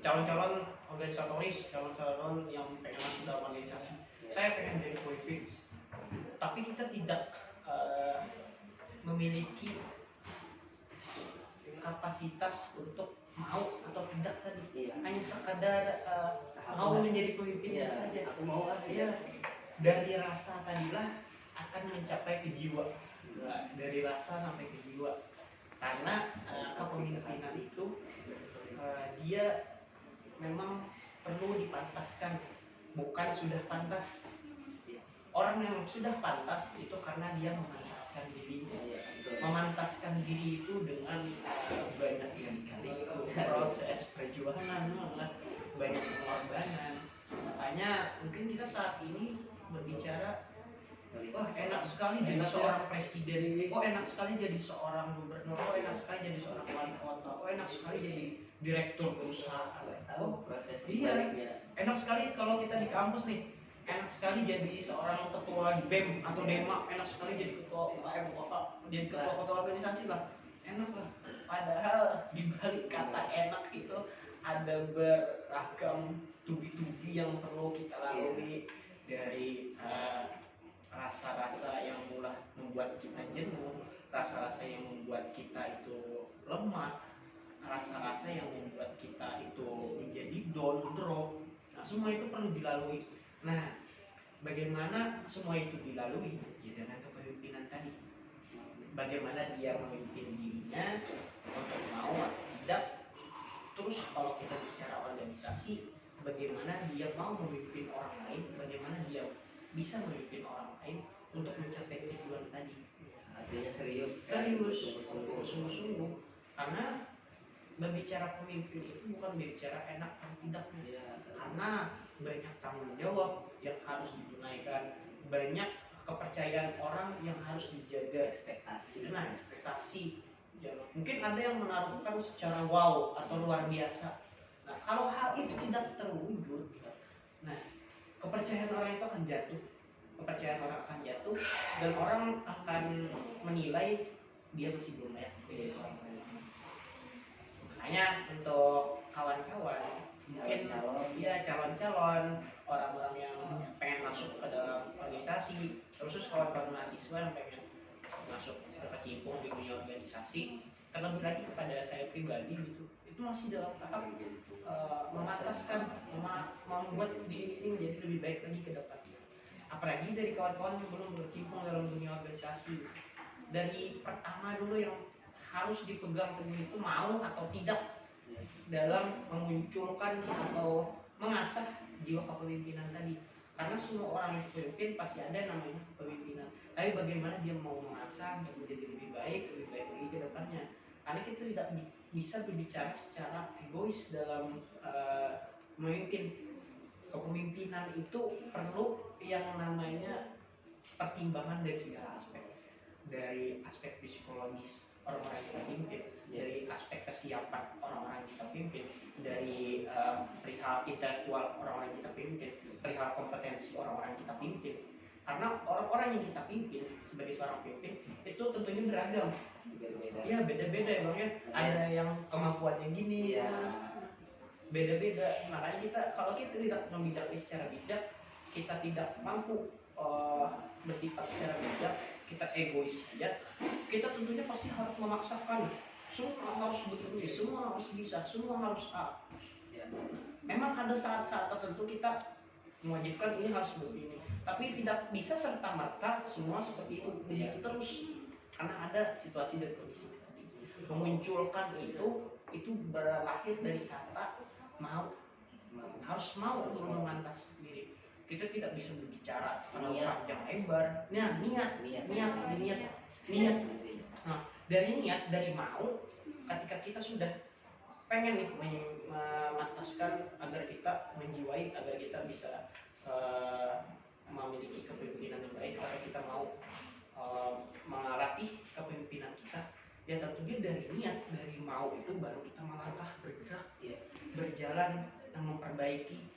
calon-calon organisatoris, calon-calon yang pengen masuk dalam organisasi, saya pengen jadi pemimpin, tapi kita tidak memiliki kapasitas untuk mau atau tidak tadi. Iya. Hanya sekadar mau menjadi pemimpin Iya, saja. aku mau ah. Iya. Dari rasa tadilah akan mencapai ke jiwa. Nah, dari rasa sampai ke jiwa. Karena kepemimpinan itu dia memang perlu dipantaskan, bukan sudah pantas. Orang yang sudah pantas itu karena dia memantaskan dirinya. Memantaskan diri itu dengan banyak kali proses perjuangan, banyak pengorbanan. Makanya mungkin kita saat ini berbicara, wah enak sekali jadi seorang presiden, oh enak sekali jadi seorang gubernur, oh enak sekali jadi seorang wali kota, oh enak sekali jadi direktur perusahaan. Tahu proses Iya, baliknya. enak sekali kalau kita di kampus nih, enak sekali jadi seorang ketua BEM atau DEMA, enak sekali jadi ketua UKM, jadi ketua organisasi lah, enak lah. Padahal di balik kata enak itu ada beragam tubi-tubi yang perlu kita lalui, dari rasa-rasa yang mulai membuat kita jenuh, rasa-rasa yang membuat kita itu lemah, rasa-rasa yang membuat kita itu menjadi down, drop. Nah, semua itu perlu dilalui. Nah, bagaimana semua itu dilalui? Ya dengan kepemimpinan tadi. Bagaimana dia memimpin dirinya untuk mau atau tidak. Terus kalau kita bicara organisasi, bagaimana dia mau memimpin orang lain, bagaimana dia bisa memimpin orang lain untuk mencapai tujuan tadi. Artinya serius, sungguh-sungguh. Karena berbicara pemimpin itu bukan berbicara enak atau tidak, karena banyak tanggung jawab yang harus ditunaikan, banyak kepercayaan orang yang harus dijaga, ekspektasi. Nah, ekspektasi. Mungkin ada yang menaruhkan secara wow atau luar biasa. Nah, kalau hal itu tidak terwujud, nah kepercayaan orang itu akan jatuh. Kepercayaan orang akan jatuh dan orang akan menilai dia masih belum layak menjadi seorang pemimpin. Makanya untuk kawan-kawan mungkin calon-calon orang-orang yang pengen masuk ke dalam organisasi, terus kawan-kawan mahasiswa yang pengen masuk berkecimpung di dunia organisasi, terlebih lagi kepada saya pribadi gitu, itu masih dalam tahap memantaskan, membuat diri ini menjadi lebih baik lagi ke depan. Apalagi dari kawan-kawan yang belum berkecimpung dalam dunia organisasi, dari pertama dulu yang harus dipegang teguh itu mau atau tidak dalam memunculkan atau mengasah jiwa kepemimpinan tadi. Karena semua orang yang pemimpin pasti ada namanya kepemimpinan, tapi bagaimana dia mau mengasah untuk menjadi lebih baik lagi ke depannya. Karena kita tidak bisa berbicara secara egois dalam memimpin. Kepemimpinan itu perlu yang namanya pertimbangan dari segala aspek, dari aspek psikologis orang-orang yang kita pimpin, dari aspek kesiapan orang-orang yang kita pimpin, dari perihal intelektual orang-orang yang kita pimpin, perihal kompetensi orang-orang yang kita pimpin. Karena orang-orang yang kita pimpin sebagai seorang pemimpin itu tentunya beragam, ya beda-beda emangnya. Ada yang kemampuannya gini, beda-beda. Makanya kita, kalau kita tidak membijakkan secara bijak, kita tidak mampu bersifat secara bijak, kita egois saja, kita tentunya pasti harus memaksakan semua harus begini, semua harus bisa, semua harus A. Ya. Memang ada saat-saat tertentu kita mewajibkan ini harus begini, tapi tidak bisa serta merta semua seperti itu begitu terus, karena ada situasi dan kondisi tadi. Memunculkan itu berlahir dari kata mau, harus mau untuk memantas diri. Kita tidak bisa berbicara terlalu panjang lebar. Nah, niat. Nah, dari niat, dari mau, ketika kita sudah pengen nih memantaskan agar kita menjiwai, agar kita bisa memiliki kepemimpinan yang baik, atau kita mau melatih kepemimpinan kita, ya tentunya dari niat, dari mau itu baru kita melangkah, bergerak, ya, berjalan dan memperbaiki,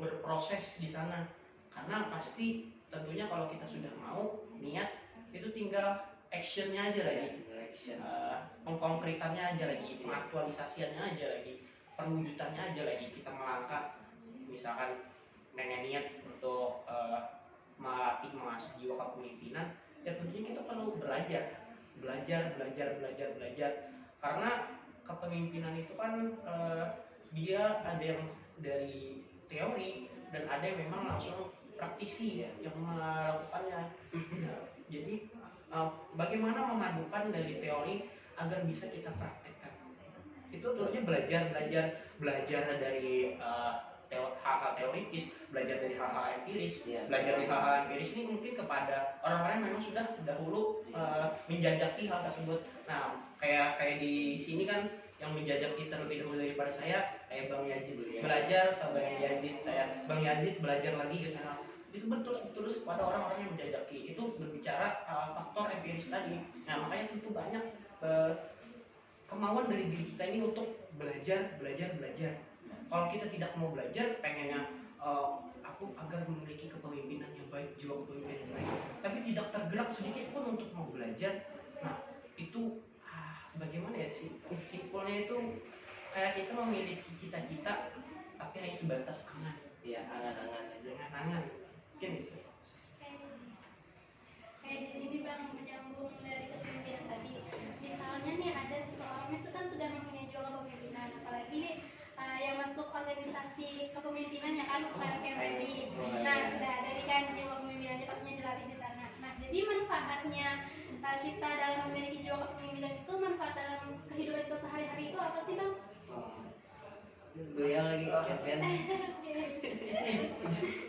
berproses di sana. Karena pasti tentunya kalau kita sudah mau niat, itu tinggal actionnya aja lagi, pengkonkretannya aja lagi, pengaktualisasiannya aja lagi, perwujudannya aja lagi. Kita melangkah, misalkan pengen niat untuk melatih mengasah jiwa kepemimpinan, ya tentunya kita perlu belajar. Karena kepemimpinan itu kan dia ada yang dari teori dan ada yang memang langsung praktisi yang melakukannya. Jadi bagaimana memadukan dari teori agar bisa kita praktekkan, itu tentunya belajar dari hal-hal teoritis, belajar dari hal-hal empiris. Belajar dari hal-hal empiris ini mungkin kepada orang-orang yang memang sudah dahulu menjajaki hal tersebut. Nah, kayak di sini kan yang menjajaki terlebih dahulu daripada saya, kayak Bang Yazid belajar, Bang Yazid belajar lagi ke sana. Itu terus kepada orang-orang yang menjajaki, itu berbicara faktor empiris tadi. Nah, makanya tentu banyak kemauan dari diri kita ini untuk belajar. Kalau kita tidak mau belajar, pengennya aku agar memiliki kepemimpinan yang baik, jiwa kepemimpinan yang baik, tapi tidak tergerak sedikit pun untuk mau belajar. Nah, itu bagaimana ya sih? Simpelnya itu kayak kita memiliki cita-cita, tapi hanya sebatas angan. Ya, angan-angan aja. Angan-angan. Mungkin itu. Kayak ini Bang, menyambung dari kepemimpinan tadi. Misalnya nih ada seseorang misalkan sudah mempunyai jiwa kepemimpinan, apalagi yang masuk organisasi kepemimpinan ya kan KMPB. Nah, sudah ada nih kan jiwa kepemimpinannya pastinya dilatih di sana. Nah, jadi manfaatnya kita dalam memiliki jiwa kepemimpinan itu, manfaat dalam kehidupan kita sehari-hari itu apa sih Bang? Beliau lagi Kevin.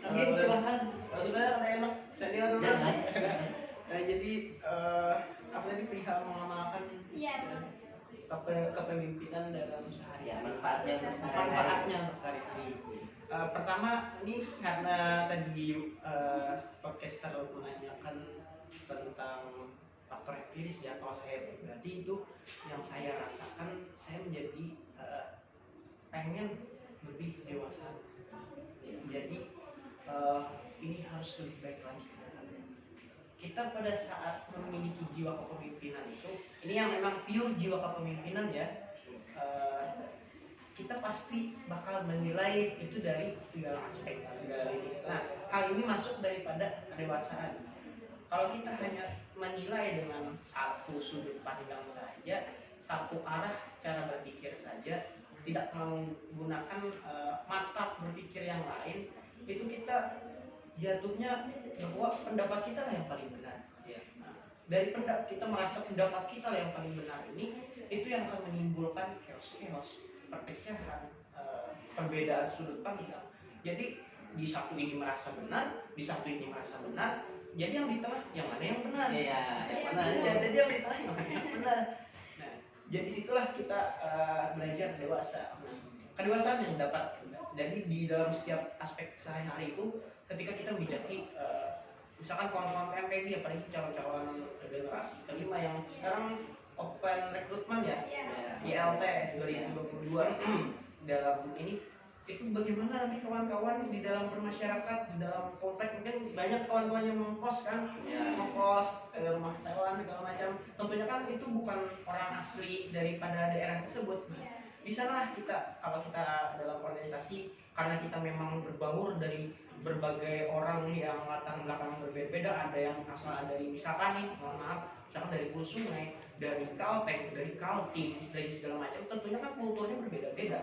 Oke, silakan. Sudah ada enak senior dulu. Nah, jadi apa tadi perihal mengamalkan kepemimpinan dalam sehari-hari. Manfaatnya untuk sehari-hari. Pertama, ini karena tadi podcaster menanyakan tentang faktor empiris ya. Kalau saya pribadi itu yang saya rasakan, saya menjadi pengen lebih dewasa. Jadi ini harus lebih baik lagi. Kita pada saat memiliki jiwa kepemimpinan itu, ini yang memang pure jiwa kepemimpinan ya, kita pasti bakal menilai itu dari segala aspek. Nah, hal ini masuk daripada kedewasaan. Kalau kita hanya menilai dengan satu sudut pandang saja, satu arah cara berpikir saja, tidak menggunakan mata berpikir yang lain, itu kita jatuhnya bahwa pendapat kita lah yang paling benar. Nah, dari kita merasa pendapat kita lah yang paling benar ini, itu yang akan menimbulkan chaos, perpecahan, perbedaan sudut pandang. Jadi di satu ini merasa benar, di satu ini merasa benar, jadi yang di tengah yang mana yang benar? Jadi yang di tengah yang mana yang benar? Nah, jadi situlah kita belajar dewasa. Kedewasaan yang dapat. Jadi di dalam setiap aspek sehari-hari itu, ketika kita bijaki, misalkan kawan-kawan PMPD, apalagi calon-calon generasi kelima yang sekarang open recruitment ya, ILT 2022 dalam ini, itu bagaimana nanti kawan-kawan di dalam bermasyarakat, di dalam komplek, mungkin banyak kawan-kawan yang mengkos kan, mengkos rumah sewa segala macam. Tentunya kan itu bukan orang asli daripada daerah tersebut. Di sanalah kita, kalau kita dalam organisasi, karena kita memang berbaur dari berbagai orang yang latar belakang berbeda-beda, ada yang asal dari misalkan nih, mohon maaf, misalkan dari Hulu Sungai, dari Kalteng, dari Kaltim, dari segala macam, tentunya kan kulturnya berbeda-beda.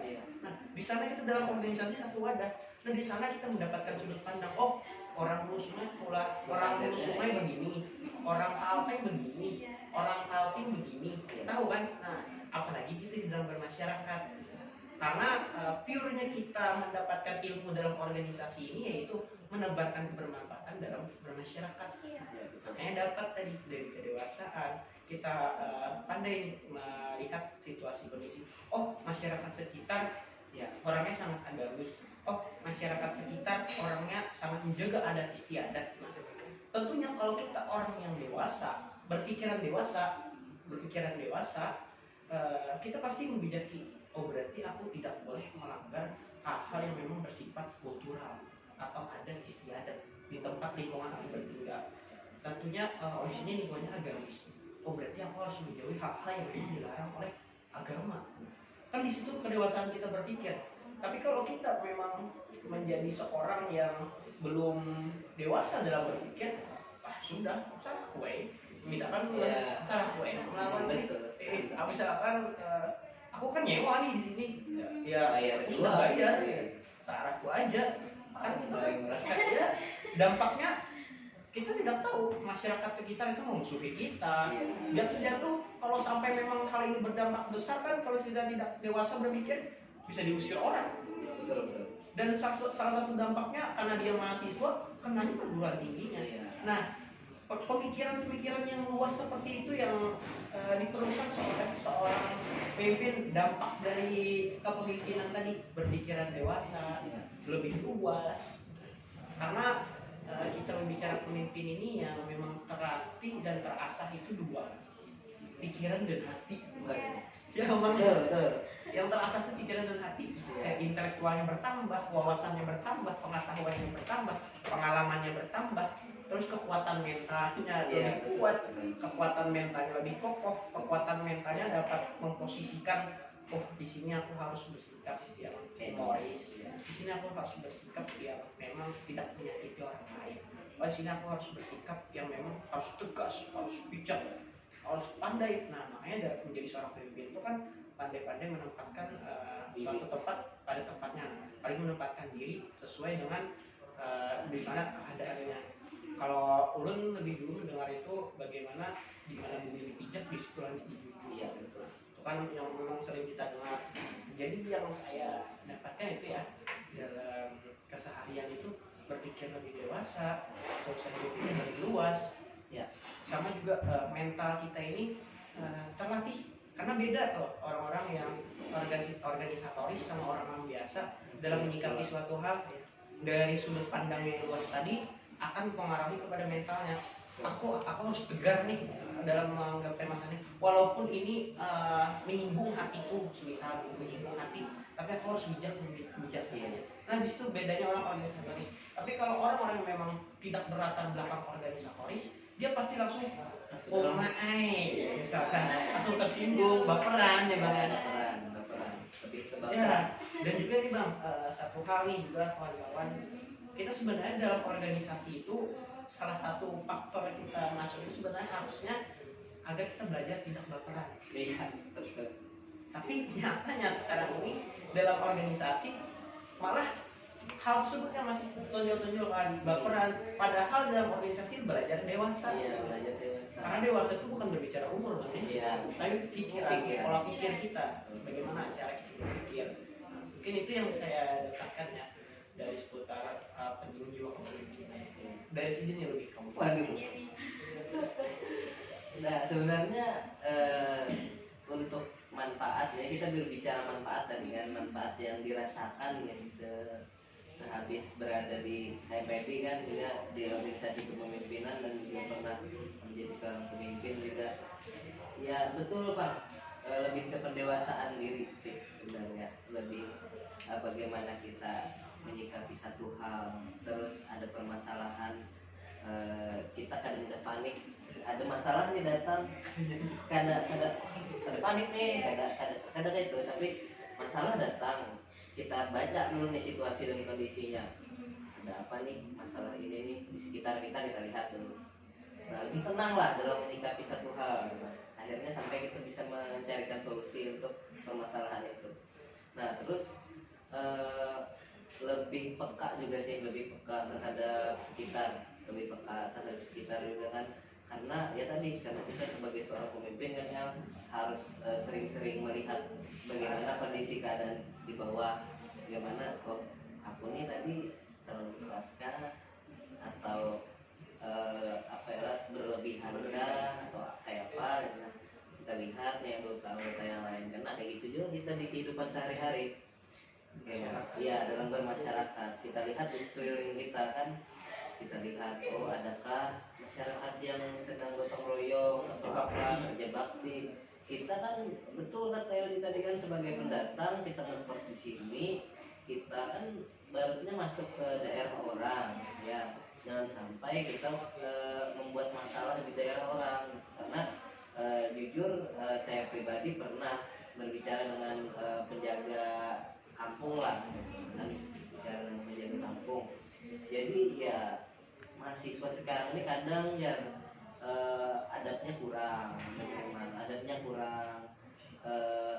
Nah, di sana kita dalam organisasi satu wadah. Nah, di sana kita mendapatkan sudut pandang, oh, orang Hulu Sungai orang Hulu Sungai begini, orang Kalteng begini, orang Kaltim begini, tahu kan? Nah, apalagi kita di dalam bermasyarakat. Karena purenya kita mendapatkan ilmu dalam organisasi ini yaitu menebarkan kebermanfaatan dalam bermasyarakat. Makanya dapat tadi dari kedewasaan kita pandai melihat situasi kondisi. Oh, masyarakat sekitar ya orangnya sangat agamis. Oh, masyarakat sekitar orangnya sangat menjaga adat istiadat. Nah, tentunya kalau kita orang yang dewasa, berpikiran dewasa, kita pasti membijaki. Oh, berarti aku tidak boleh melanggar hal-hal yang memang bersifat kultural atau adat istiadat di tempat lingkungan aku bertinggal. Tentunya di sini lingkungannya agamis. Oh, berarti aku harus menjauhi hal-hal yang memang dilarang oleh agama. Kan di situ kedewasaan kita berpikir. Tapi kalau kita memang menjadi seorang yang belum dewasa dalam berpikir, sudah salah kue. Misalkan salah kue melawan misalkan aku kan nyewa nih di sini, aku sudah bayar, syaratku aja, kan itu kan ya dampaknya kita tidak tahu masyarakat sekitar itu memusuhi kita. Jatuh-jatuh kalau sampai memang hal ini berdampak besar kan kalau tidak dewasa berpikir bisa diusir orang. Betul. Dan salah satu dampaknya karena dia mahasiswa kenanya perguruan tingginya. Nah, pemikiran-pemikiran yang luas seperti itu yang diperlukan oleh seorang pemimpin. Dampak dari kepemimpinan tadi berpikiran dewasa, lebih luas. Karena kita berbicara pemimpin ini yang memang terlatih dan terasah itu dua, pikiran dan hati. Ya memang yang terasah itu pikiran dan hati. Intelektualnya bertambah, wawasannya bertambah, pengetahuannya bertambah, pengalamannya bertambah, terus kekuatan mentalnya lebih kuat, kekuatan mentalnya lebih kokoh, kekuatan mentalnya dapat memposisikan, oh di sini aku harus bersikap yang humoris, di sini aku harus bersikap yang memang tidak menyakiti orang lain, oh di sini aku harus bersikap yang memang harus tegas, harus bijak, harus pandai. Nah, makanya menjadi seorang pemimpin itu kan pandai-pandai menempatkan suatu tempat pada tempatnya, paling menempatkan diri sesuai dengan di mana keadaannya. Kalau ulun lebih dulu mendengar itu bagaimana di mana bumi dipijak di situ langit dijunjung. Iya betul. Itu kan yang memang sering kita dengar. Jadi yang saya dapatkan itu ya dalam keseharian itu berpikir lebih dewasa, proses berpikir lebih luas. Ya, sama juga mental kita ini terlatih. Karena beda loh orang-orang yang organisatoris sama orang biasa dalam menyikapi suatu hal dari sudut pandang yang luas tadi akan mempengaruhi kepada mentalnya. Aku harus tegar nih dalam menganggap masalahnya, walaupun ini menyinggung hatiku, semisal menyinggung hati, tapi aku harus bijak saja. Nah, di situ bedanya orang organisatoris. Tapi kalau orang-orang yang memang tidak berlatar belakang organisatoris, dia pasti langsung misalkan langsung tersinggung, baperan ya bang. Baperan. Ya, dan juga nih bang, satu hal nih juga kawan-kawan, kita sebenarnya dalam organisasi itu salah satu faktor yang kita masuk itu sebenarnya harusnya agar kita belajar tidak baperan. Tapi nyatanya sekarang ini dalam organisasi malah hal tersebut yang masih tonjol-tonjol kan baperan. Padahal dalam organisasi belajar dewasa. Iya, belajar dewasa. Karena dewasa itu bukan berbicara umur, tapi pikiran, pola pikir kita, bagaimana cara kita berpikir. Mungkin itu yang saya dapatkan ya dari seputar pendidikan jiwa kepemimpinan. Dari sini nih lebih kamu. Nah, sebenarnya untuk manfaat ya, kita berbicara manfaat tadi kan, manfaat yang dirasakan yang sehabis berada di HPP kan, juga di organisasi kepemimpinan dan juga pernah menjadi seorang pemimpin juga. Ya betul Pak, lebih ke pendewasaan diri sih sebenarnya, lebih bagaimana kita menyikapi satu hal, terus ada permasalahan, kita kadang udah panik, ada masalah nih datang, kadang panik nih, kadang itu, tapi masalah datang, kita baca dulu nih situasi dan kondisinya, ada apa nih masalah ini nih di sekitar kita lihat dulu. Nah, lebih tenang lah dalam menyikapi satu hal. Akhirnya sampai kita bisa mencarikan solusi untuk permasalahan itu. Nah, terus lebih peka juga sih, lebih peka terhadap sekitar, lebih peka terhadap sekitar juga kan. Karena ya tadi, karena kita sebagai seorang pemimpin kan yang harus sering-sering melihat bagaimana kondisi keadaan di bawah, bagaimana kok aku nih tadi terlalu keras kah, atau apa ya, berlebihan kah, atau kayak apa gitu. Nah, kita lihat nih anggota-anggota yang lain, karena kayak gitu juga kita di kehidupan sehari-hari. Iya, dalam bermasyarakat kita lihat di sekeliling kita kan, kita lihat oh adakah masyarakat yang sedang gotong royong atau apa kerja bakti. Kita kan betul kata Yodi tadi kan, sebagai pendatang kita ngekos di sini, kita kan barunya masuk ke daerah orang ya, jangan sampai kita membuat masalah di daerah orang. Karena jujur saya pribadi pernah berbicara dengan penjaga kampung lah, kan bicara dengan penjaga kampung. Jadi ya mahasiswa sekarang ini kadang ya adabnya kurang, memang adabnya kurang. Eh,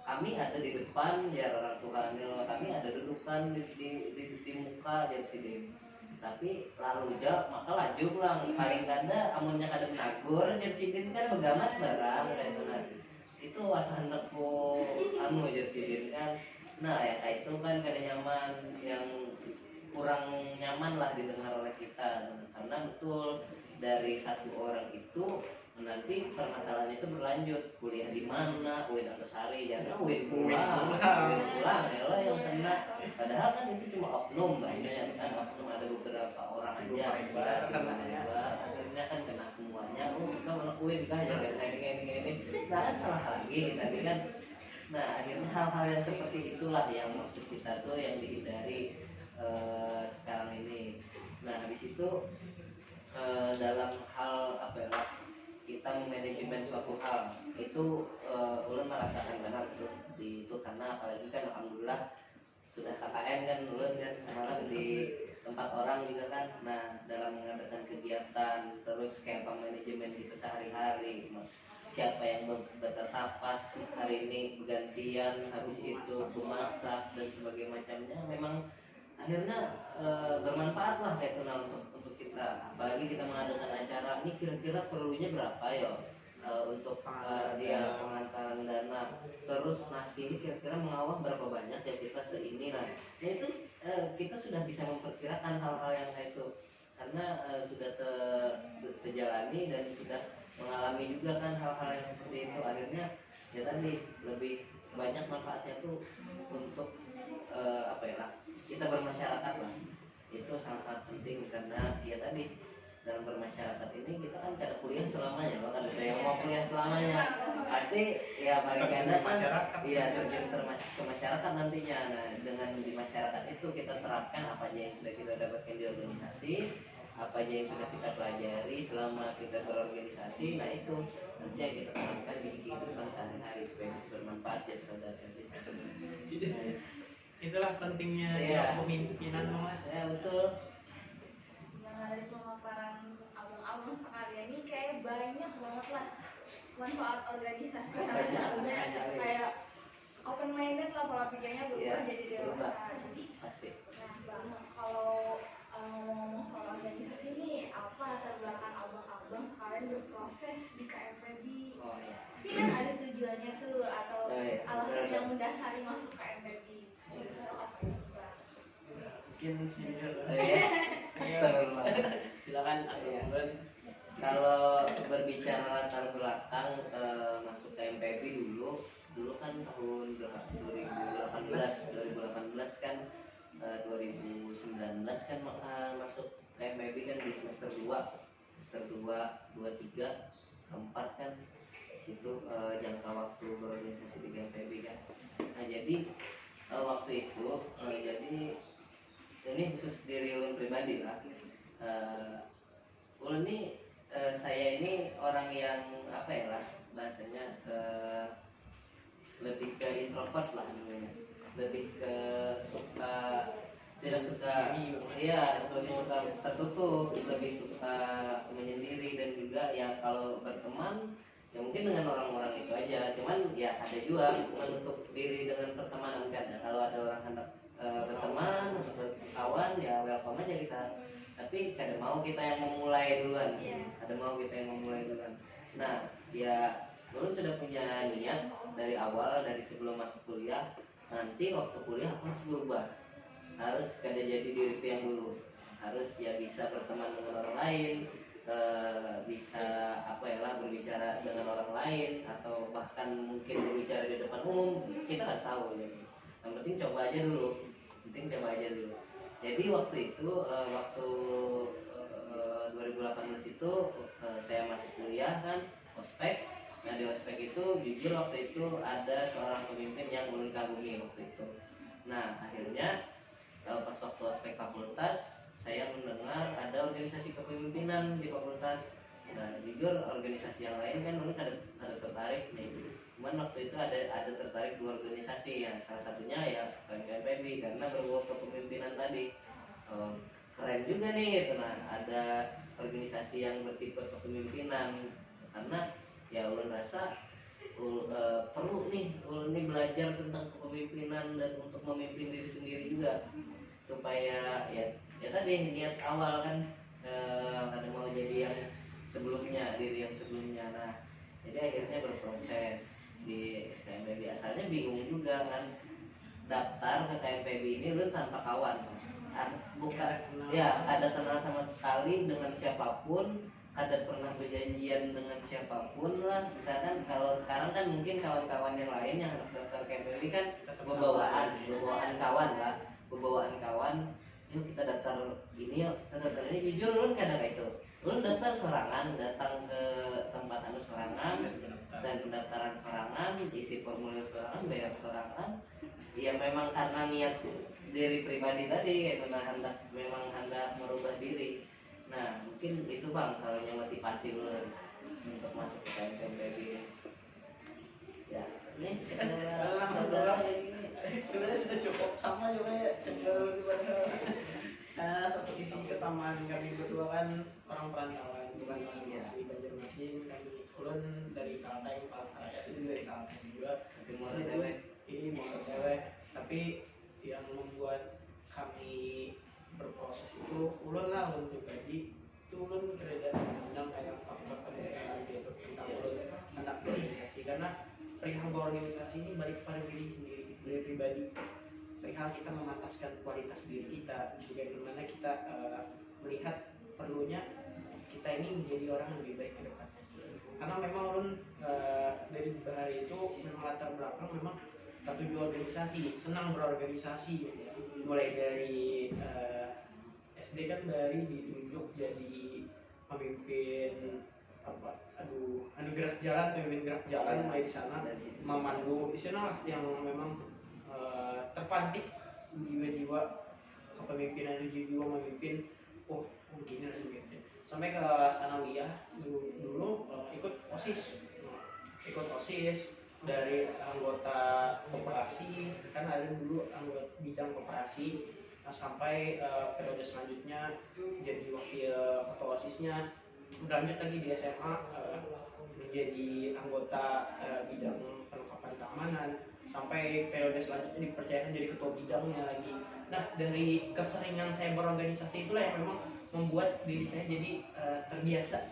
Kami ada di depan ya orang tuanya, kami ada dudukan di muka jadi sini, tapi lalu jauh maka laju pulang paling kada amunnya kada menagur jadi sidin kan begamat barang kayak gitu. Itu asahan nepo anu jadi sidin kan. Nah ya kayak itu kan kada nyaman, yang kurang nyaman lah didengar oleh kita. Karena betul dari satu orang itu nanti permasalahan itu berlanjut, kuliah di mana, UIN Antasari, jangan UIN pulang ya lah yang kena. Padahal kan itu cuma oknum, banyak kan oknum, ada beberapa orang aja akhirnya kan kena semuanya. Oh kita anak UIN kah ya ini. Nah kan salah lagi tadi kan. Nah akhirnya hal-hal yang seperti itulah yang maksud kita tuh yang dihindari sekarang ini. Nah habis itu dalam hal apa ya, kita memanajemen suatu hal itu ulun merasakan benar tuh di itu, karena apalagi kan alhamdulillah sudah KKN kan, ulun kan semalam di tempat orang juga kan. Nah dalam mengadakan kegiatan terus kayak apa manajemen kita sehari-hari, siapa yang bertetapas hari ini bergantian, habis itu memasak dan sebagainya macamnya, memang akhirnya bermanfaat lah kayak itu untuk kita. Apalagi kita mengadakan acara ini, kira-kira perlunya berapa ya untuk dia pengantaran dana, terus nasi ini kira-kira mengawah berapa banyak ya kita seini. Nah itu kita sudah bisa memperkirakan hal-hal yang kayak itu, karena sudah terjalani dan sudah mengalami juga kan hal-hal yang seperti itu. Akhirnya ya tadi lebih banyak manfaatnya tuh untuk apa ya lah, kita bermasyarakat lah, itu sangat-sangat penting. Karena ya tadi dalam bermasyarakat ini kita kan kada kuliah selamanya, bahkan ada yang mau kuliah selamanya pasti ya paling kada kan iya terjun ke masyarakat nantinya. Nah dengan di masyarakat itu kita terapkan apa aja yang sudah kita dapatkan di organisasi, apa aja yang sudah kita pelajari selama kita berorganisasi. Nah itu nanti yang kita terapkan di kehidupan sehari-hari supaya bisa bermanfaat ya saudara. Itulah pentingnya kepemimpinan lah. Ya betul. Dari pemaparan abang-abang sekalian ini kayak banyak banget lah manfaat organisasi. Salah satunya kayak open minded lah, pola pikirnya berubah jadi dewasa. Jadi pasti. Nah bang, kalau ngomong soal organisasi ini, apa latar belakang abang-abang sekalian berproses di KMPB? Oh iya. Pasti kan ada tujuannya tuh atau alasan yang mendasari masuk KMPB. Apa itu bang? Mungkin senior. Silakan Abang. Kalau berbicara latar belakang masuk ke MPB dulu kan tahun 2018 kan 2019 kan maka masuk ke MPB kan di semester 2 3 keempat kan situ jangka waktu berorganisasi di MPB kan. Nah jadi waktu itu jadi ini khusus diri ulun pribadi lah. Ulun ini saya ini orang yang apa ya lah bahasanya lebih ke introvert lah namanya, lebih ke suka tidak suka, iya lebih suka tertutup, lebih suka menyendiri, dan juga ya kalau berteman ya mungkin dengan orang-orang itu aja. Cuman ya ada juga menutup diri dengan pertemanan kan. Ya, kalau ada orang hendak berteman, berkawan ya welcome aja kita. Tapi kadang mau kita yang memulai duluan, ada mau kita yang memulai duluan. Nah ya lu sudah punya niat dari awal, dari sebelum masuk kuliah, nanti waktu kuliah aku harus berubah, harus kada jadi diriku yang dulu, harus ya bisa berteman dengan orang lain, bisa apa ya lah, berbicara dengan orang lain, atau bahkan mungkin berbicara di depan umum, kita nggak tahu ya. Yang penting coba aja dulu, penting coba aja dulu. Jadi waktu itu waktu 2018 itu saya masuk kuliah kan, ospek. Nah di ospek itu jujur waktu itu ada seorang pemimpin yang ulun kagumi waktu itu. Nah akhirnya pas waktu ospek fakultas saya mendengar ada organisasi kepemimpinan di fakultas. Nah jujur organisasi yang lain kan ulun ada tertarik nih. Cuman waktu itu ada tertarik dua organisasi, ya salah satunya ya KMPB karena berbau kepemimpinan tadi. Keren juga nih gitu. Nah ada organisasi yang bertipe kepemimpinan karena ya ulun rasa perlu nih ulun nih belajar tentang kepemimpinan dan untuk memimpin diri sendiri juga, supaya ya tadi niat awal kan ada mau jadi yang sebelumnya, diri yang sebelumnya. Nah jadi akhirnya berproses di KMPB. Asalnya bingung juga kan, daftar ke KMPB ini lu tanpa kawan, bukan ya ada kenal sama sekali dengan siapapun, ada pernah berjanjian dengan siapapun lah. Misalkan kalau sekarang kan mungkin kawan-kawan yang lain yang daftar KMPB kan bebawaan kawan lah, bebawaan kawan, yuk kita daftar gini, yuk kita daftar ini. Jujur lu kadang itu lu daftar sorangan, datang ke tempat sorangan, dan pendaftaran sorangan, isi formulir sorangan, bayar sorangan. Ya memang karena niat diri pribadi tadi gitu, nah memang hendak merubah diri. Nah mungkin itu bang salahnya motivasi lu untuk masuk ke KMPB ini. Ya ini sebenarnya sudah cukup sama juga ya, cenderung satu sisi kesamaan kami berdua kan orang perantauan, bukan orang asli Banjarmasin. Kami ulun dari Kalteng, Palangkaraya, saya juga dari Kalteng juga. tapi mau cewek Ini mau cewek, tapi yang membuat kami berproses itu ulun lah, ulun pribadi itu ulun kerja tentang kayak faktor pendidikan gitu, tentang ulun anak organisasi. Karena perihal berorganisasi ini balik pada diri sendiri, diri pribadi, perihal kita memataskan kualitas diri kita, bagaimana kita melihat perlunya kita ini menjadi orang yang lebih baik ke depan. Karena memang ulun dari bahari itu memang latar belakang memang tujuh organisasi, senang berorganisasi, mulai dari SD kan dari ditunjuk jadi pemimpin gerak jalan, pemimpin gerak jalan, mulai di sana memandu di sana lah yang memang terpantik jiwa-jiwa kepemimpinan, jiwa memimpin. Oh begini rasanya sampai ke sanawiyah dulu ikut OSIS dari anggota koperasi, kan ada dulu anggota bidang koperasi. Nah, sampai periode selanjutnya jadi wakil ketua OSISnya, berlanjut lagi di SMA menjadi anggota bidang perlengkapan keamanan, sampai periode selanjutnya dipercayakan jadi ketua bidangnya lagi. Nah dari keseringan saya berorganisasi itulah yang memang membuat diri saya jadi terbiasa.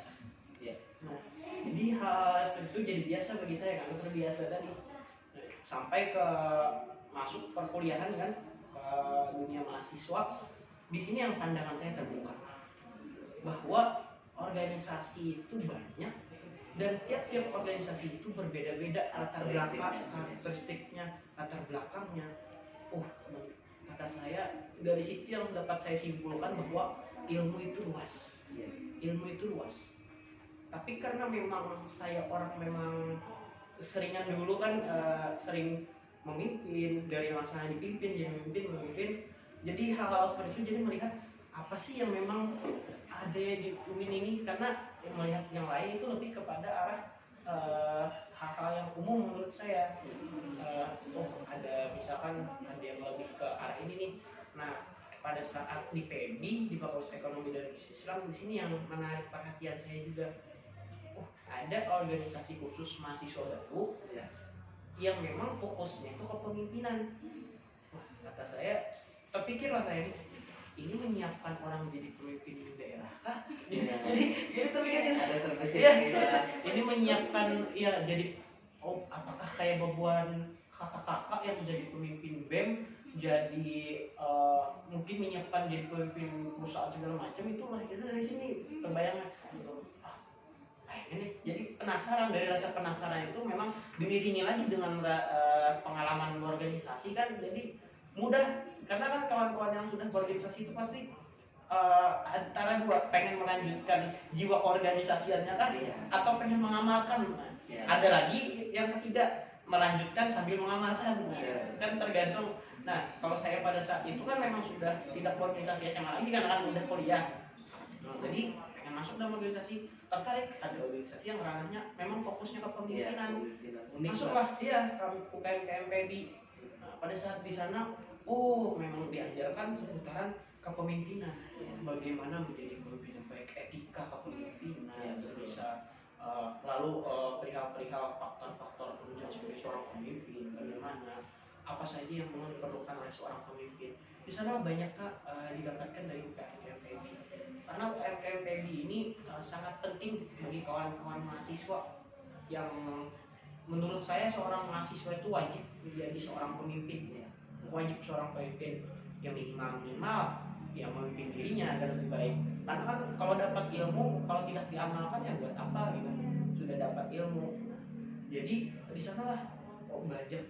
Nah jadi hal seperti itu jadi biasa bagi saya, karena terbiasa tadi. Nah, sampai ke masuk perkuliahan kan, ke dunia mahasiswa, di sini yang pandangan saya terbuka bahwa organisasi itu banyak dan tiap-tiap organisasi itu berbeda-beda latar belakang, karakteristiknya, latar belakangnya. Kata saya dari situ yang dapat saya simpulkan bahwa ilmu itu luas, ilmu itu luas. Tapi karena memang saya orang memang seringan dulu kan sering memimpin, dari masa dipimpin jadi memimpin, jadi hal-hal seperti itu jadi melihat apa sih yang memang ada di Umin ini, karena yang melihat yang lain itu lebih kepada arah hal-hal yang umum menurut saya. Ada misalkan ada yang lebih ke arah ini nih. Nah pada saat di PEBI di Fakultas Ekonomi dan Bisnis Islam di sini yang menarik perhatian saya juga, ada organisasi khusus mahasiswa baru Ya. yang memang fokusnya itu kepemimpinan. Wah, kata saya, terpikirlah saya ini menyiapkan orang jadi pemimpin daerah kah? Ya. Jadi terpikir Ada terbesit iya, ya. ini menyiapkan ya jadi apakah kayak bebuan kakak-kakak yang menjadi pemimpin BEM, jadi mungkin menyiapkan jadi pemimpin perusahaan segala macam, itulah itu dari sini terbayangnya. Ini jadi penasaran, dari rasa penasaran itu memang diiringi lagi dengan pengalaman berorganisasi kan, jadi mudah karena kan kawan-kawan yang sudah berorganisasi itu pasti antara dua, pengen melanjutkan jiwa keorganisasiannya kan, Iya. atau pengen mengamalkan. Iya. Ada lagi yang ketiga, melanjutkan sambil mengamalkan. Iya. Kan tergantung. Nah, kalau saya pada saat itu kan memang sudah tidak berorganisasi SMA lagi kan udah kuliah. Jadi pengen masuk dalam organisasi, tertarik ada organisasi yang ranahnya memang fokusnya ke pemimpinan. Unik Masuklah dia ke UKM PEBI. Nah, pada saat di sana, memang diajarkan seputaran kepemimpinan, bagaimana menjadi pemimpin yang baik, etika kepemimpinan, sebisa lalu perihal-perihal faktor-faktor penunjang sebagai seorang pemimpin, bagaimana apa saja yang diperlukan oleh seorang pemimpin. Di sana banyak didapatkan dari UKM PEBI, karena UKM PEBI ini sangat penting bagi kawan-kawan mahasiswa yang menurut saya seorang mahasiswa itu wajib menjadi seorang pemimpin, wajib seorang pemimpin yang minimal yang memimpin dirinya agar lebih baik. Karena kan kalau dapat ilmu, kalau tidak diamalkan ya buat apa gitu. Sudah dapat ilmu, jadi di sanalah belajar.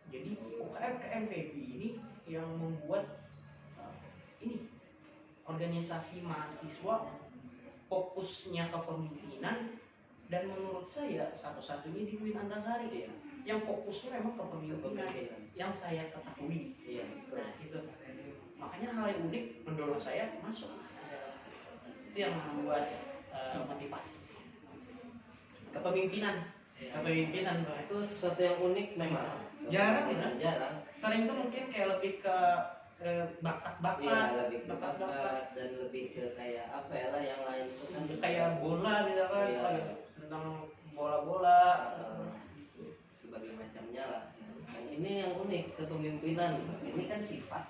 Jadi UKM PEBI ini yang membuat ini organisasi mahasiswa fokusnya kepemimpinan, dan menurut saya satu-satunya di UIN Antasari ya, yang fokusnya memang kepemimpinan yang saya ketahui. Iya. Nah itu makanya hal yang unik mendorong saya masuk. Itu yang membuat motivasi kepemimpinan. Kepemimpinan Itu sesuatu yang unik memang. Jarang. Jarang. Sering itu mungkin kayak lebih ke bakat-bakat. Iya, lebih ke bakat dan lebih ke kayak apa ya lah yang lain itu kan Kayak bola misalkan, Iya. kayak tentang bola-bola. Sebagai macamnya lah. Dan ini yang unik kepemimpinan. Ini kan sifat.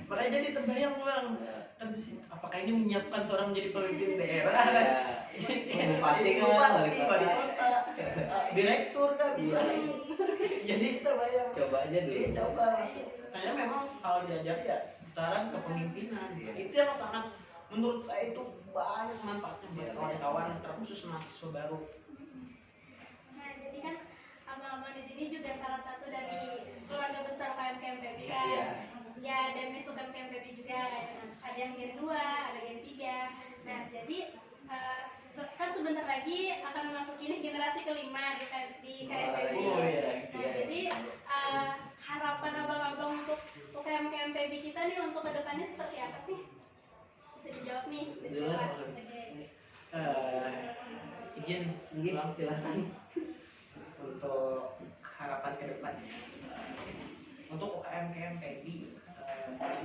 Makanya jadi terbayang bang, Ya. terus apakah ini menyiapkan seorang menjadi pemimpin daerah? Ya. Bupati kan, wali kota. Direktur kan bisa. Iya. Jadi terbayang. Coba aja dulu. Iya, coba. Kayaknya memang kalau diajar ya putaran kepemimpinan. Iya. Itu yang sangat menurut saya itu banyak manfaatnya buat Iya. kawan-kawan, terkhusus mahasiswa baru. Nah, jadi kan abang-abang di sini juga salah satu dari keluarga besar KMKM PEBI kan. Iya. Ya, ada misuk KMKM PEBI juga. Ada yang Gen 2, ada Gen 3. Nah, jadi kan sebentar lagi akan memasuki ini generasi kelima di KMKM PEBI. Oh, iya. Nah, jadi harapan abang-abang untuk UKM PEBI kita nih untuk kedepannya seperti apa sih? Bisa dijawab nih. Jelas. Oke. Izin Bang, silakan. untuk harapan ke depan. Untuk UKM PEBI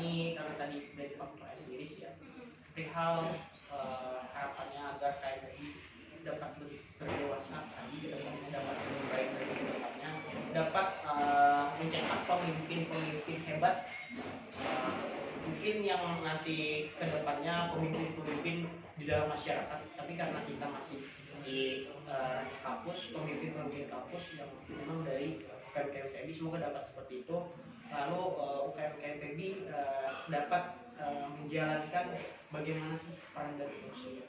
ini karena tadi dari Pak Prof sendiri sih ya, perihal harapannya agar KMPI dapat lebih berdewasa lagi ke depannya, dapat lebih baik lagi ke depannya, dapat mencetak pemimpin-pemimpin hebat, mungkin yang nanti ke depannya pemimpin-pemimpin di dalam masyarakat, tapi karena kita masih di kampus, pemimpin-pemimpin kampus yang memang dari UKM PEBI, semoga dapat seperti itu. Lalu UKM PEBI dapat menjalankan bagaimana sih peran dari fungsinya,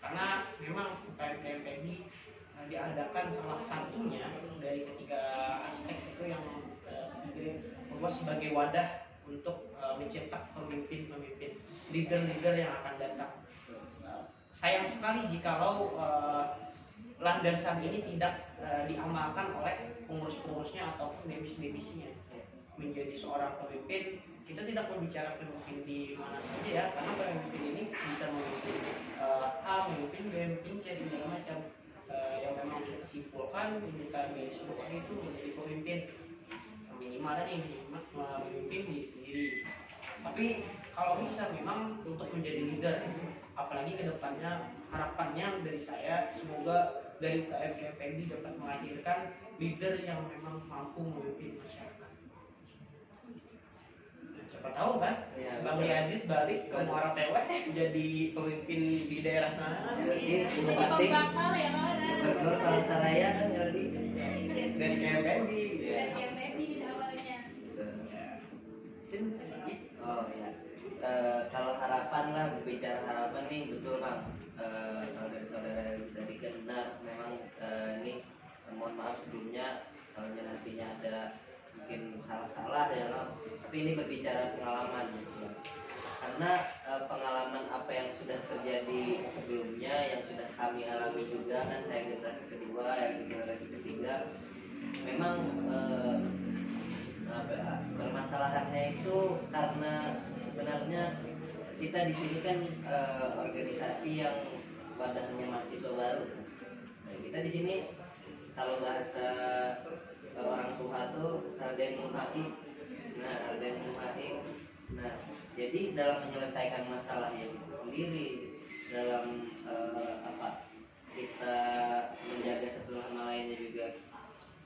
karena memang UKM PEBI diadakan salah satunya dari ketiga aspek itu yang bahwa sebagai wadah untuk mencetak pemimpin-pemimpin, leader-leader yang akan datang. Sayang sekali jikalau landasan ini tidak diamalkan oleh pengurus-pengurusnya ataupun debis-debisnya. Menjadi seorang pemimpin, kita tidak berbicara pemimpin di mana saja ya, karena pemimpin ini bisa memimpin A, memimpin B, memimpin C, segala macam. Yang memang kita simpulkan, kita sebutkan itu menjadi pemimpin. minimal tadi memimpin diri sendiri. Tapi kalau bisa memang untuk menjadi leader, apalagi kedepannya harapannya dari saya semoga dari KMKPD dapat melahirkan leader yang memang mampu memimpin masyarakat. Siapa tahu kan, Ya, Bang Yazid balik ke Muara Teweh jadi pemimpin di daerah sana. Jadi Jadi bupati pembakal ya kan? gubernur Palangkaraya kan jadi Dari KMPD. ya. Dari KMPB di awalnya. Oh ya. Kalau harapan lah, berbicara harapan nih, betul Bang. Kalau dari saudara tadi kan benar, memang ini mohon maaf sebelumnya kalau nantinya ada mungkin salah-salah ya loh. Tapi ini berbicara pengalaman gitu ya. Karena pengalaman apa yang sudah terjadi sebelumnya, yang sudah kami alami juga kan, saya generasi kedua, yang generasi ketiga, memang permasalahannya itu karena sebenarnya kita di sini kan organisasi yang wadahnya mahasiswa baru. Nah, kita di sini kalau bahasa orang tua tuh Raden Muhai. Nah, Raden Muhai. Nah, jadi dalam menyelesaikan masalah yang itu sendiri, dalam kita menjaga satu sama lainnya juga,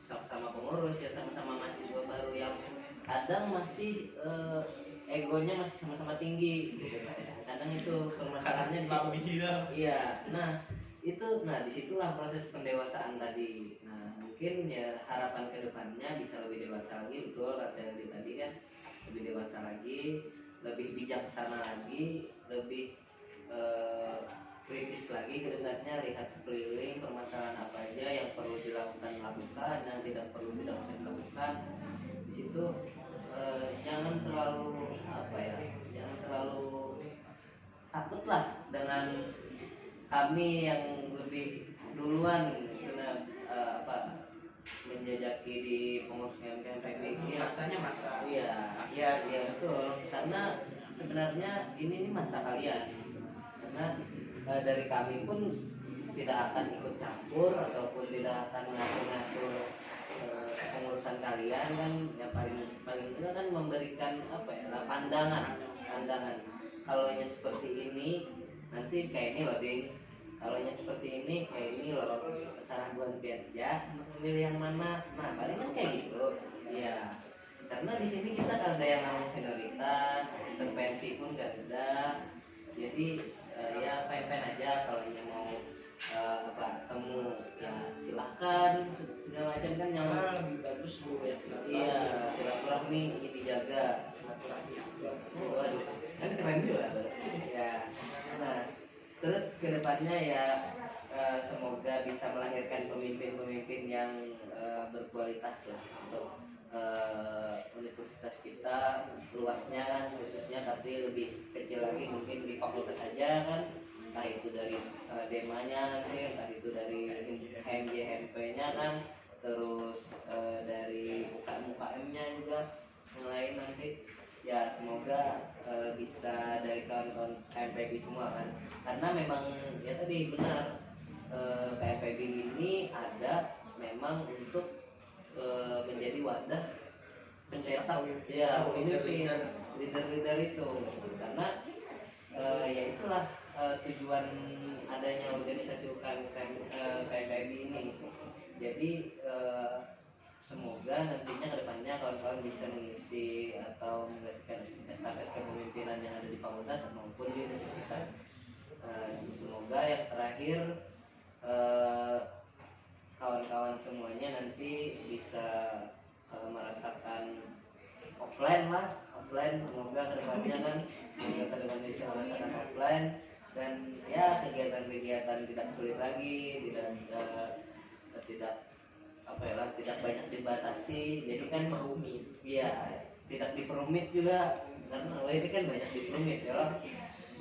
sama-sama pengurus ya, sama-sama mahasiswa baru yang kadang masih egonya masih sama-sama tinggi gitu kan ya. Kadang itu permasalahannya di situ. Iya, nah disitulah proses pendewasaan tadi. Nah mungkin ya harapan kedepannya bisa lebih dewasa lagi, betul kata tadi kan, lebih dewasa lagi, lebih bijaksana lagi, lebih kritis lagi ke depannya, lihat sekeliling permasalahan apa aja yang perlu dilakukan, yang tidak perlu tidak usah dilakukan. Di situ jangan terlalu jangan terlalu takutlah dengan kami yang lebih duluan kena menjajaki di pengurus KMKPB. Masanya masa iya betul, karena sebenarnya ini masa kalian, karena dari kami pun tidak akan ikut campur ataupun tidak akan ngatur-ngatur pengurusan kalian kan. Yang paling itu kan memberikan pandangan kalau seperti ini nanti kayak ini loh Ding, kalau seperti ini kayak ini loh, salah buat kerja memilih yang mana. Nah paling kan kayak gitu ya, karena di sini kita ada yang namanya senioritas, intervensi pun gak ada. Jadi ya fine aja, kalau mau temu ya silahkan, segala macam kan. Yang lebih bagus bu ya, iya, silaturahmi ini dijaga. Waduh, kan keren juga tuh ya. Nah terus kedepannya ya semoga bisa melahirkan pemimpin-pemimpin yang berkualitas lah untuk universitas kita luasnya kan, khususnya, tapi lebih kecil lagi mungkin di fakultas saja kan, entah itu dari demanya nanti, entah itu dari HMJ-HMP-nya kan, terus dari UKM-UKM-nya juga mulai nanti ya. Semoga bisa dari kawan-kawan KMPB semua kan, karena memang ya tadi benar, KMPB ini ada memang untuk menjadi wadah pencetak ya pemimpin, leader itu, karena ya itulah tujuan adanya organisasi UKM KMPB ini. Jadi semoga nantinya kedepannya kawan-kawan bisa mengisi atau menggantikan estafet kepemimpinan yang ada di fakultas maupun di universitas. Semoga yang terakhir kawan-kawan semuanya nanti bisa merasakan offline. Semoga kedepannya kan, bisa merasakan offline, dan ya kegiatan-kegiatan tidak sulit lagi, tidak banyak dibatasi. Jadi kan tidak diperumit juga, karena ini kan banyak diperumit ya.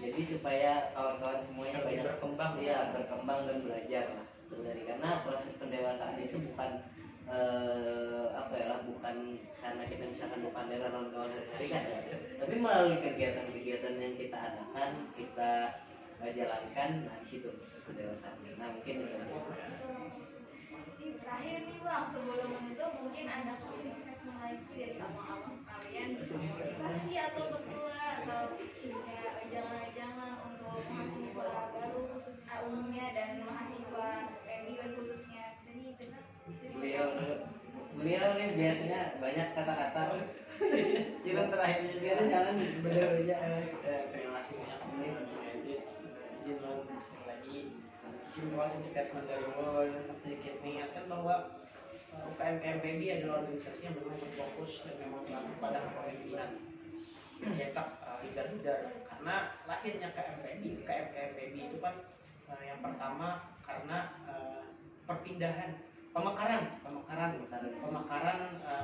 Jadi supaya kawan-kawan semuanya banyak berkembang dan belajar lah dari, karena proses pendewasaan itu bukan bukan karena kita misalkan berpandai kawan-kawan hari-hari kan, tapi melalui kegiatan-kegiatan yang kita adakan, kita jalankan. Nah di situ pendewasaan. Nah mungkin itu. Terakhir nih Bang, sebelum menutup mungkin ada closing statement lagi dari awal-awal kalian bisa motivasi atau berdua atau kayak jangan-jangan untuk mahasiswa baru khususnya umumnya dan mahasiswa PMI khususnya seni benar. Beliau beliau nih biasanya banyak kata-kata. Jalan terakhirnya Dia jangan bener aja. terima kasih banyak izin lagi mungkin closing statement dari gue sedikit mengingatkan bahwa UKM PMI adalah organisasi yang memang berfokus dan memang berlaku pada kepemimpinan mencetak leader-leader. Karena lahirnya KMPMI itu kan yang pertama karena perpindahan pemekaran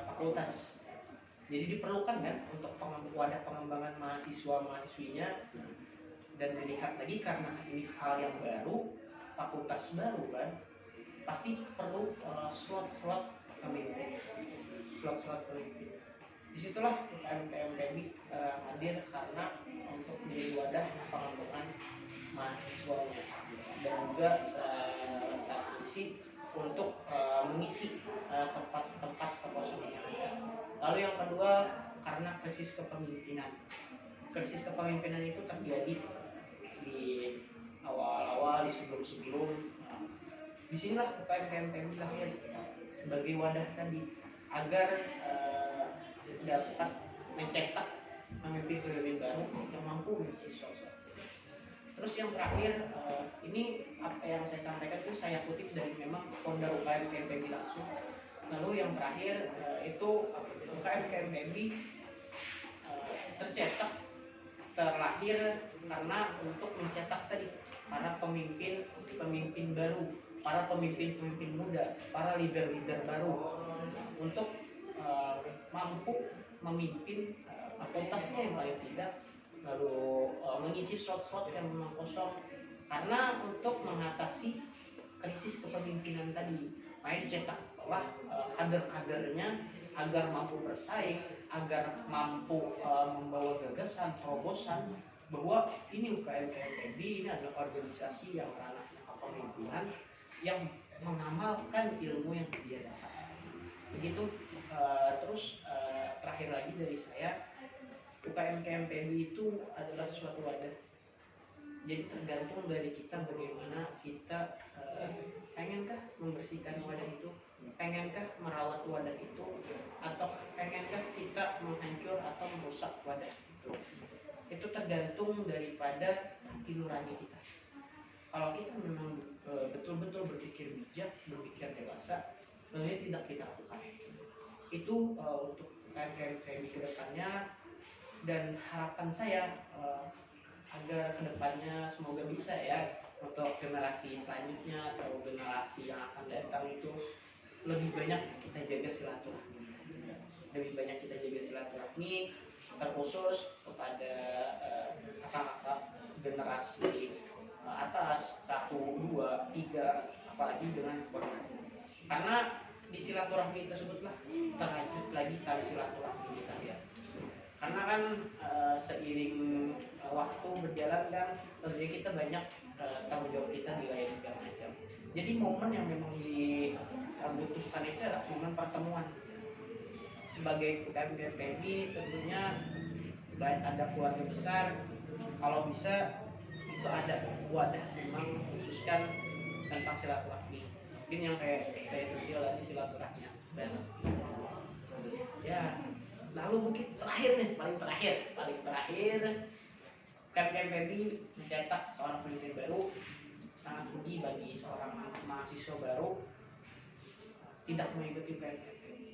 fakultas. Jadi diperlukan kan untuk wadah pengembangan mahasiswa-mahasiswinya, dan dilihat lagi karena ini hal yang baru, fakultas baru kan, pasti perlu slot-slot pemimpin. Disitulah UKM-KMPMI hadir karena untuk menjadi wadah pengembangan mahasiswanya, dan juga satu sisi untuk mengisi tempat kekosongan yang ada. Lalu yang kedua karena krisis kepemimpinan. Krisis kepemimpinan itu terjadi di awal-awal, di sebelum-sebelum. Disinilah UKM-KMPMI lahir sebagai wadah tadi agar dapat mencetak pemimpin-pemimpin baru yang mampu mengisi sosok. Terus yang terakhir, ini apa yang saya sampaikan itu saya kutip dari memang founder UKM-KMPMI langsung. Lalu yang terakhir itu UKM-KMPMI terlahir karena untuk mencetak tadi para pemimpin baru, para pemimpin muda, para leader baru untuk mampu memimpin fakultasnya yang paling tidak, lalu mengisi slot-slot yang memang kosong, karena untuk mengatasi krisis kepemimpinan tadi. Makanya dicetaklah kader-kadernya agar mampu bersaing, agar mampu membawa gagasan, terobosan bahwa ini UKM-KMPMI ini adalah organisasi yang ranahnya kepemimpinan yang mengamalkan ilmu yang dia dapat. Begitu. Terus terakhir lagi dari saya, UKM-KMPMI itu adalah suatu wadah. Jadi tergantung dari kita bagaimana kita pengenkah membersihkan wadah itu, pengenkah merawat wadah itu, atau pengenkah kita menghancur atau merusak wadah itu. Itu tergantung daripada hati nurani kita. Kalau kita memang betul-betul berpikir bijak, berpikir dewasa, ini tidak kita lakukan. Itu untuk KMPMI ke depannya, dan harapan saya agar kedepannya semoga bisa ya untuk generasi selanjutnya atau generasi yang akan datang itu lebih banyak kita jaga silaturahmi, terkhusus kepada kakak-kakak generasi atas 1, 2, 3, apalagi dengan keluarga. Karena di silaturahmi tersebutlah terlanjut lagi tali silaturahmi kita ya. Karena kan seiring waktu berjalan kan tentunya kita banyak tanggung jawab kita di lain segala macam. Jadi momen yang memang dibutuhkan itu adalah momen pertemuan. Sebagai UKM-KMPMI tentunya ada keluarga besar, kalau bisa itu ada wadah memang khususkan tentang silaturahmi. Mungkin yang kayak saya sentil tadi silaturahmi dan ya. Lalu mungkin paling terakhir KMPMI mencetak seorang pemimpin baru. Sangat rugi bagi seorang mahasiswa baru tidak mengikuti KMPMI.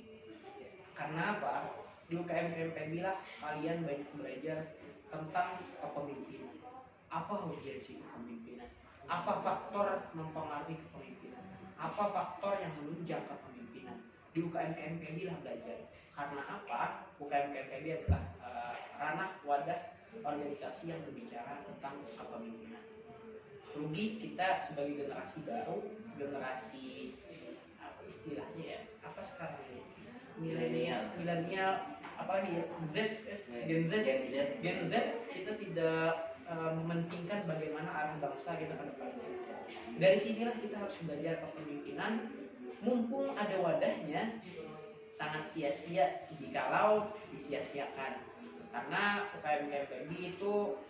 Karena apa? Di KMPMI lah kalian banyak belajar tentang kepemimpinan. Apa urgensi kepemimpinan? Apa faktor mempengaruhi kepemimpinan? Apa faktor yang menunjang kepemimpinan? Di UKM-KMPMI lah belajar. Karena apa? UKM-KMPMI adalah ranah wadah organisasi yang berbicara tentang kepemimpinan. Rugi kita sebagai generasi baru, generasi apa istilahnya ya? Apa sekarang ini? Milenial, apalagi ya? Gen Z kita tidak mementingkan bagaimana arah bangsa kita ke depan. Dari sinilah kita harus belajar kepemimpinan. Mumpung ada wadahnya, sangat sia-sia jikalau disia-siakan. Karena UKM KMPB itu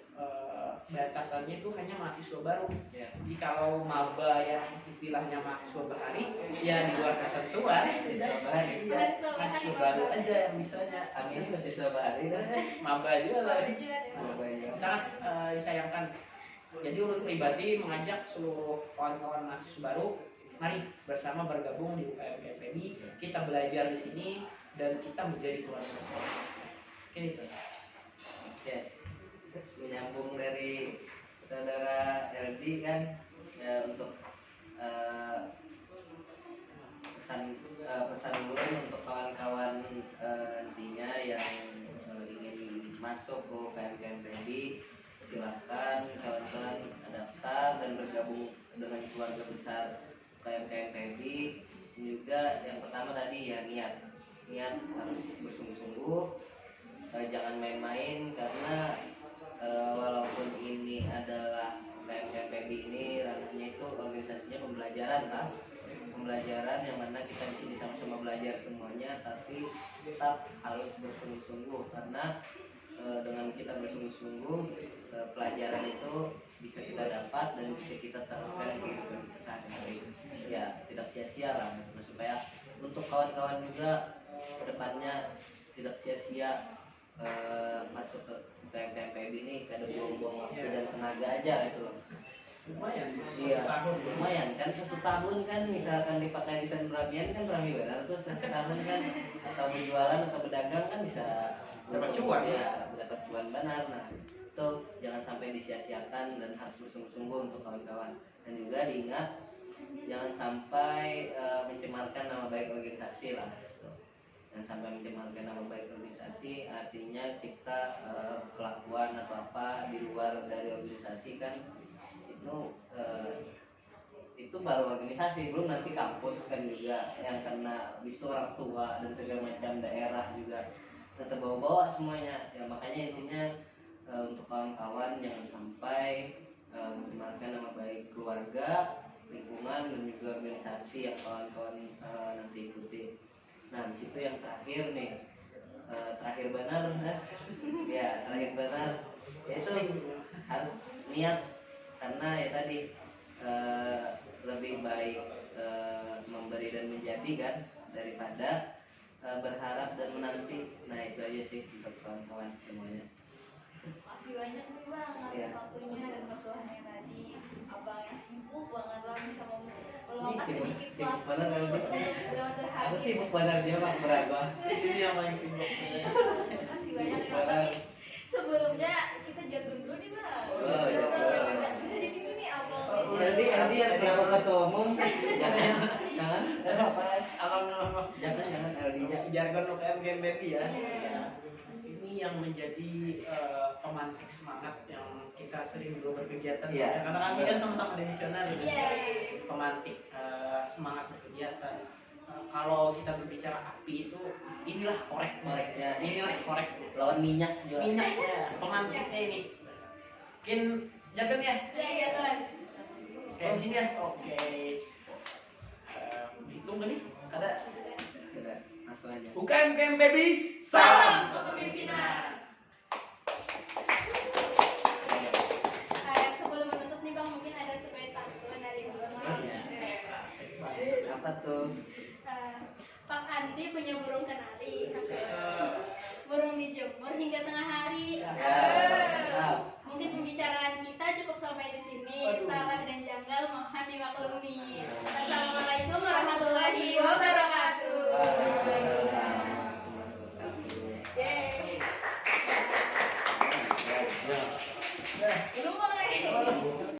batasannya itu hanya mahasiswa baru. Ya. Jikalau maba yang istilahnya mahasiswa bahari, ya di luar ketentuan, mahasiswa baru aja yang bisanya. Amin masih bahari dah. Maba juga lah. Maba ya. Sangat disayangkan. Jadi ulun pribadi mengajak seluruh kawan-kawan mahasiswa baru, mari bersama bergabung di UKM KMPB. Kita belajar di sini dan kita menjadi keluarga bersama. Mungkin itu. Ya, menyambung dari saudara LD kan ya, untuk pesan ulun untuk kawan-kawan nantinya yang ingin masuk ke KMPB, silahkan kawan-kawan daftar dan bergabung dengan keluarga besar KMPB. Juga yang pertama tadi ya niat harus bersungguh-sungguh, jangan main-main karena walaupun ini adalah KMPB ini ranahnya itu organisasinya pembelajaran yang mana kita di sini sama-sama belajar semuanya, tapi tetap harus bersungguh-sungguh karena dengan kita bersungguh-sungguh pelajaran itu bisa kita dapat dan bisa kita terapkan di kehidupan kita sehari-hari. Ya tidak sia-sia lah, supaya untuk kawan-kawan juga kedepannya tidak sia-sia masuk ke KMPB ini kada buang-buang waktu dan tenaga aja gitu loh. Lumayan. Iya, lumayan kan 1 tahun kan misalkan dipakai desain perapian kan rame benar tuh 1 tahun kan, atau berjualan atau berdagang kan bisa dapat cuan ya, dapat cuan benar. Nah itu jangan sampai disia-siakan dan harus bersungguh-sungguh untuk kawan-kawan, dan juga diingat jangan sampai mencemarkan nama baik organisasi lah gitu. Dan sampai mencemarkan nama baik organisasi artinya kita kelakuan atau apa di luar dari organisasi kan itu baru organisasi, belum nanti kampus kan juga yang kena, habis itu orang tua dan segala macam daerah juga tetap bawa-bawa semuanya ya. Makanya intinya untuk kawan-kawan jangan sampai mencemarkan nama baik keluarga, lingkungan dan juga organisasi yang kawan-kawan nanti ikuti. Nah di situ yang terakhir nih, terakhir benar ya, terakhir benar yaitu harus niat, karena ya tadi lebih baik memberi dan menjadi kan daripada berharap dan menanti. Nah itu aja sih untuk kawan-kawan semuanya. Makasih banyak nih bang atas Ya. waktunya dan waktunya tadi. Abang yang sibuk banget lah bisa meluangkan Sibuk sedikit waktu benar kan? untuk benar-benar Aku hadir. sibuk benar dia mak berago. Ini yang paling sibuk. Makasih banyak ya bang. Tapi sebelumnya kita jatuh dulu nih bang. Oh, iya. Bisa dipimpin nih abang. Jadi yang selalu ketua umum jangan jangan LD-nya. Jargon UKM KMPB ya. Iya. Ini yang menjadi pemantik semangat yang kita sering dulu berkegiatan. Iya. Karena kami kan sama-sama demisioner gitu. Iya. Pemantik semangat berkegiatan. Kalau kita berbicara api itu inilah Koreknya. inilah korek Lawan minyak juga. minyaknya, pemantiknya ini. Mungkin jargon ya. Iya tuan. Oke, di sini ya. Oke. Hitung gak nih? Ada. Sudah, langsung aja. UKM KMPB, Salam kepemimpinan. Sebelum menutup nih bang, mungkin ada sebaik pantun dari bang. Iya. Asik banget. Apa tuh? Pak Andi punya burung kenari, burung dijemur hingga tengah hari. Ya. Mungkin pembicaraan kita cukup sampai di sini. Salah dan janggal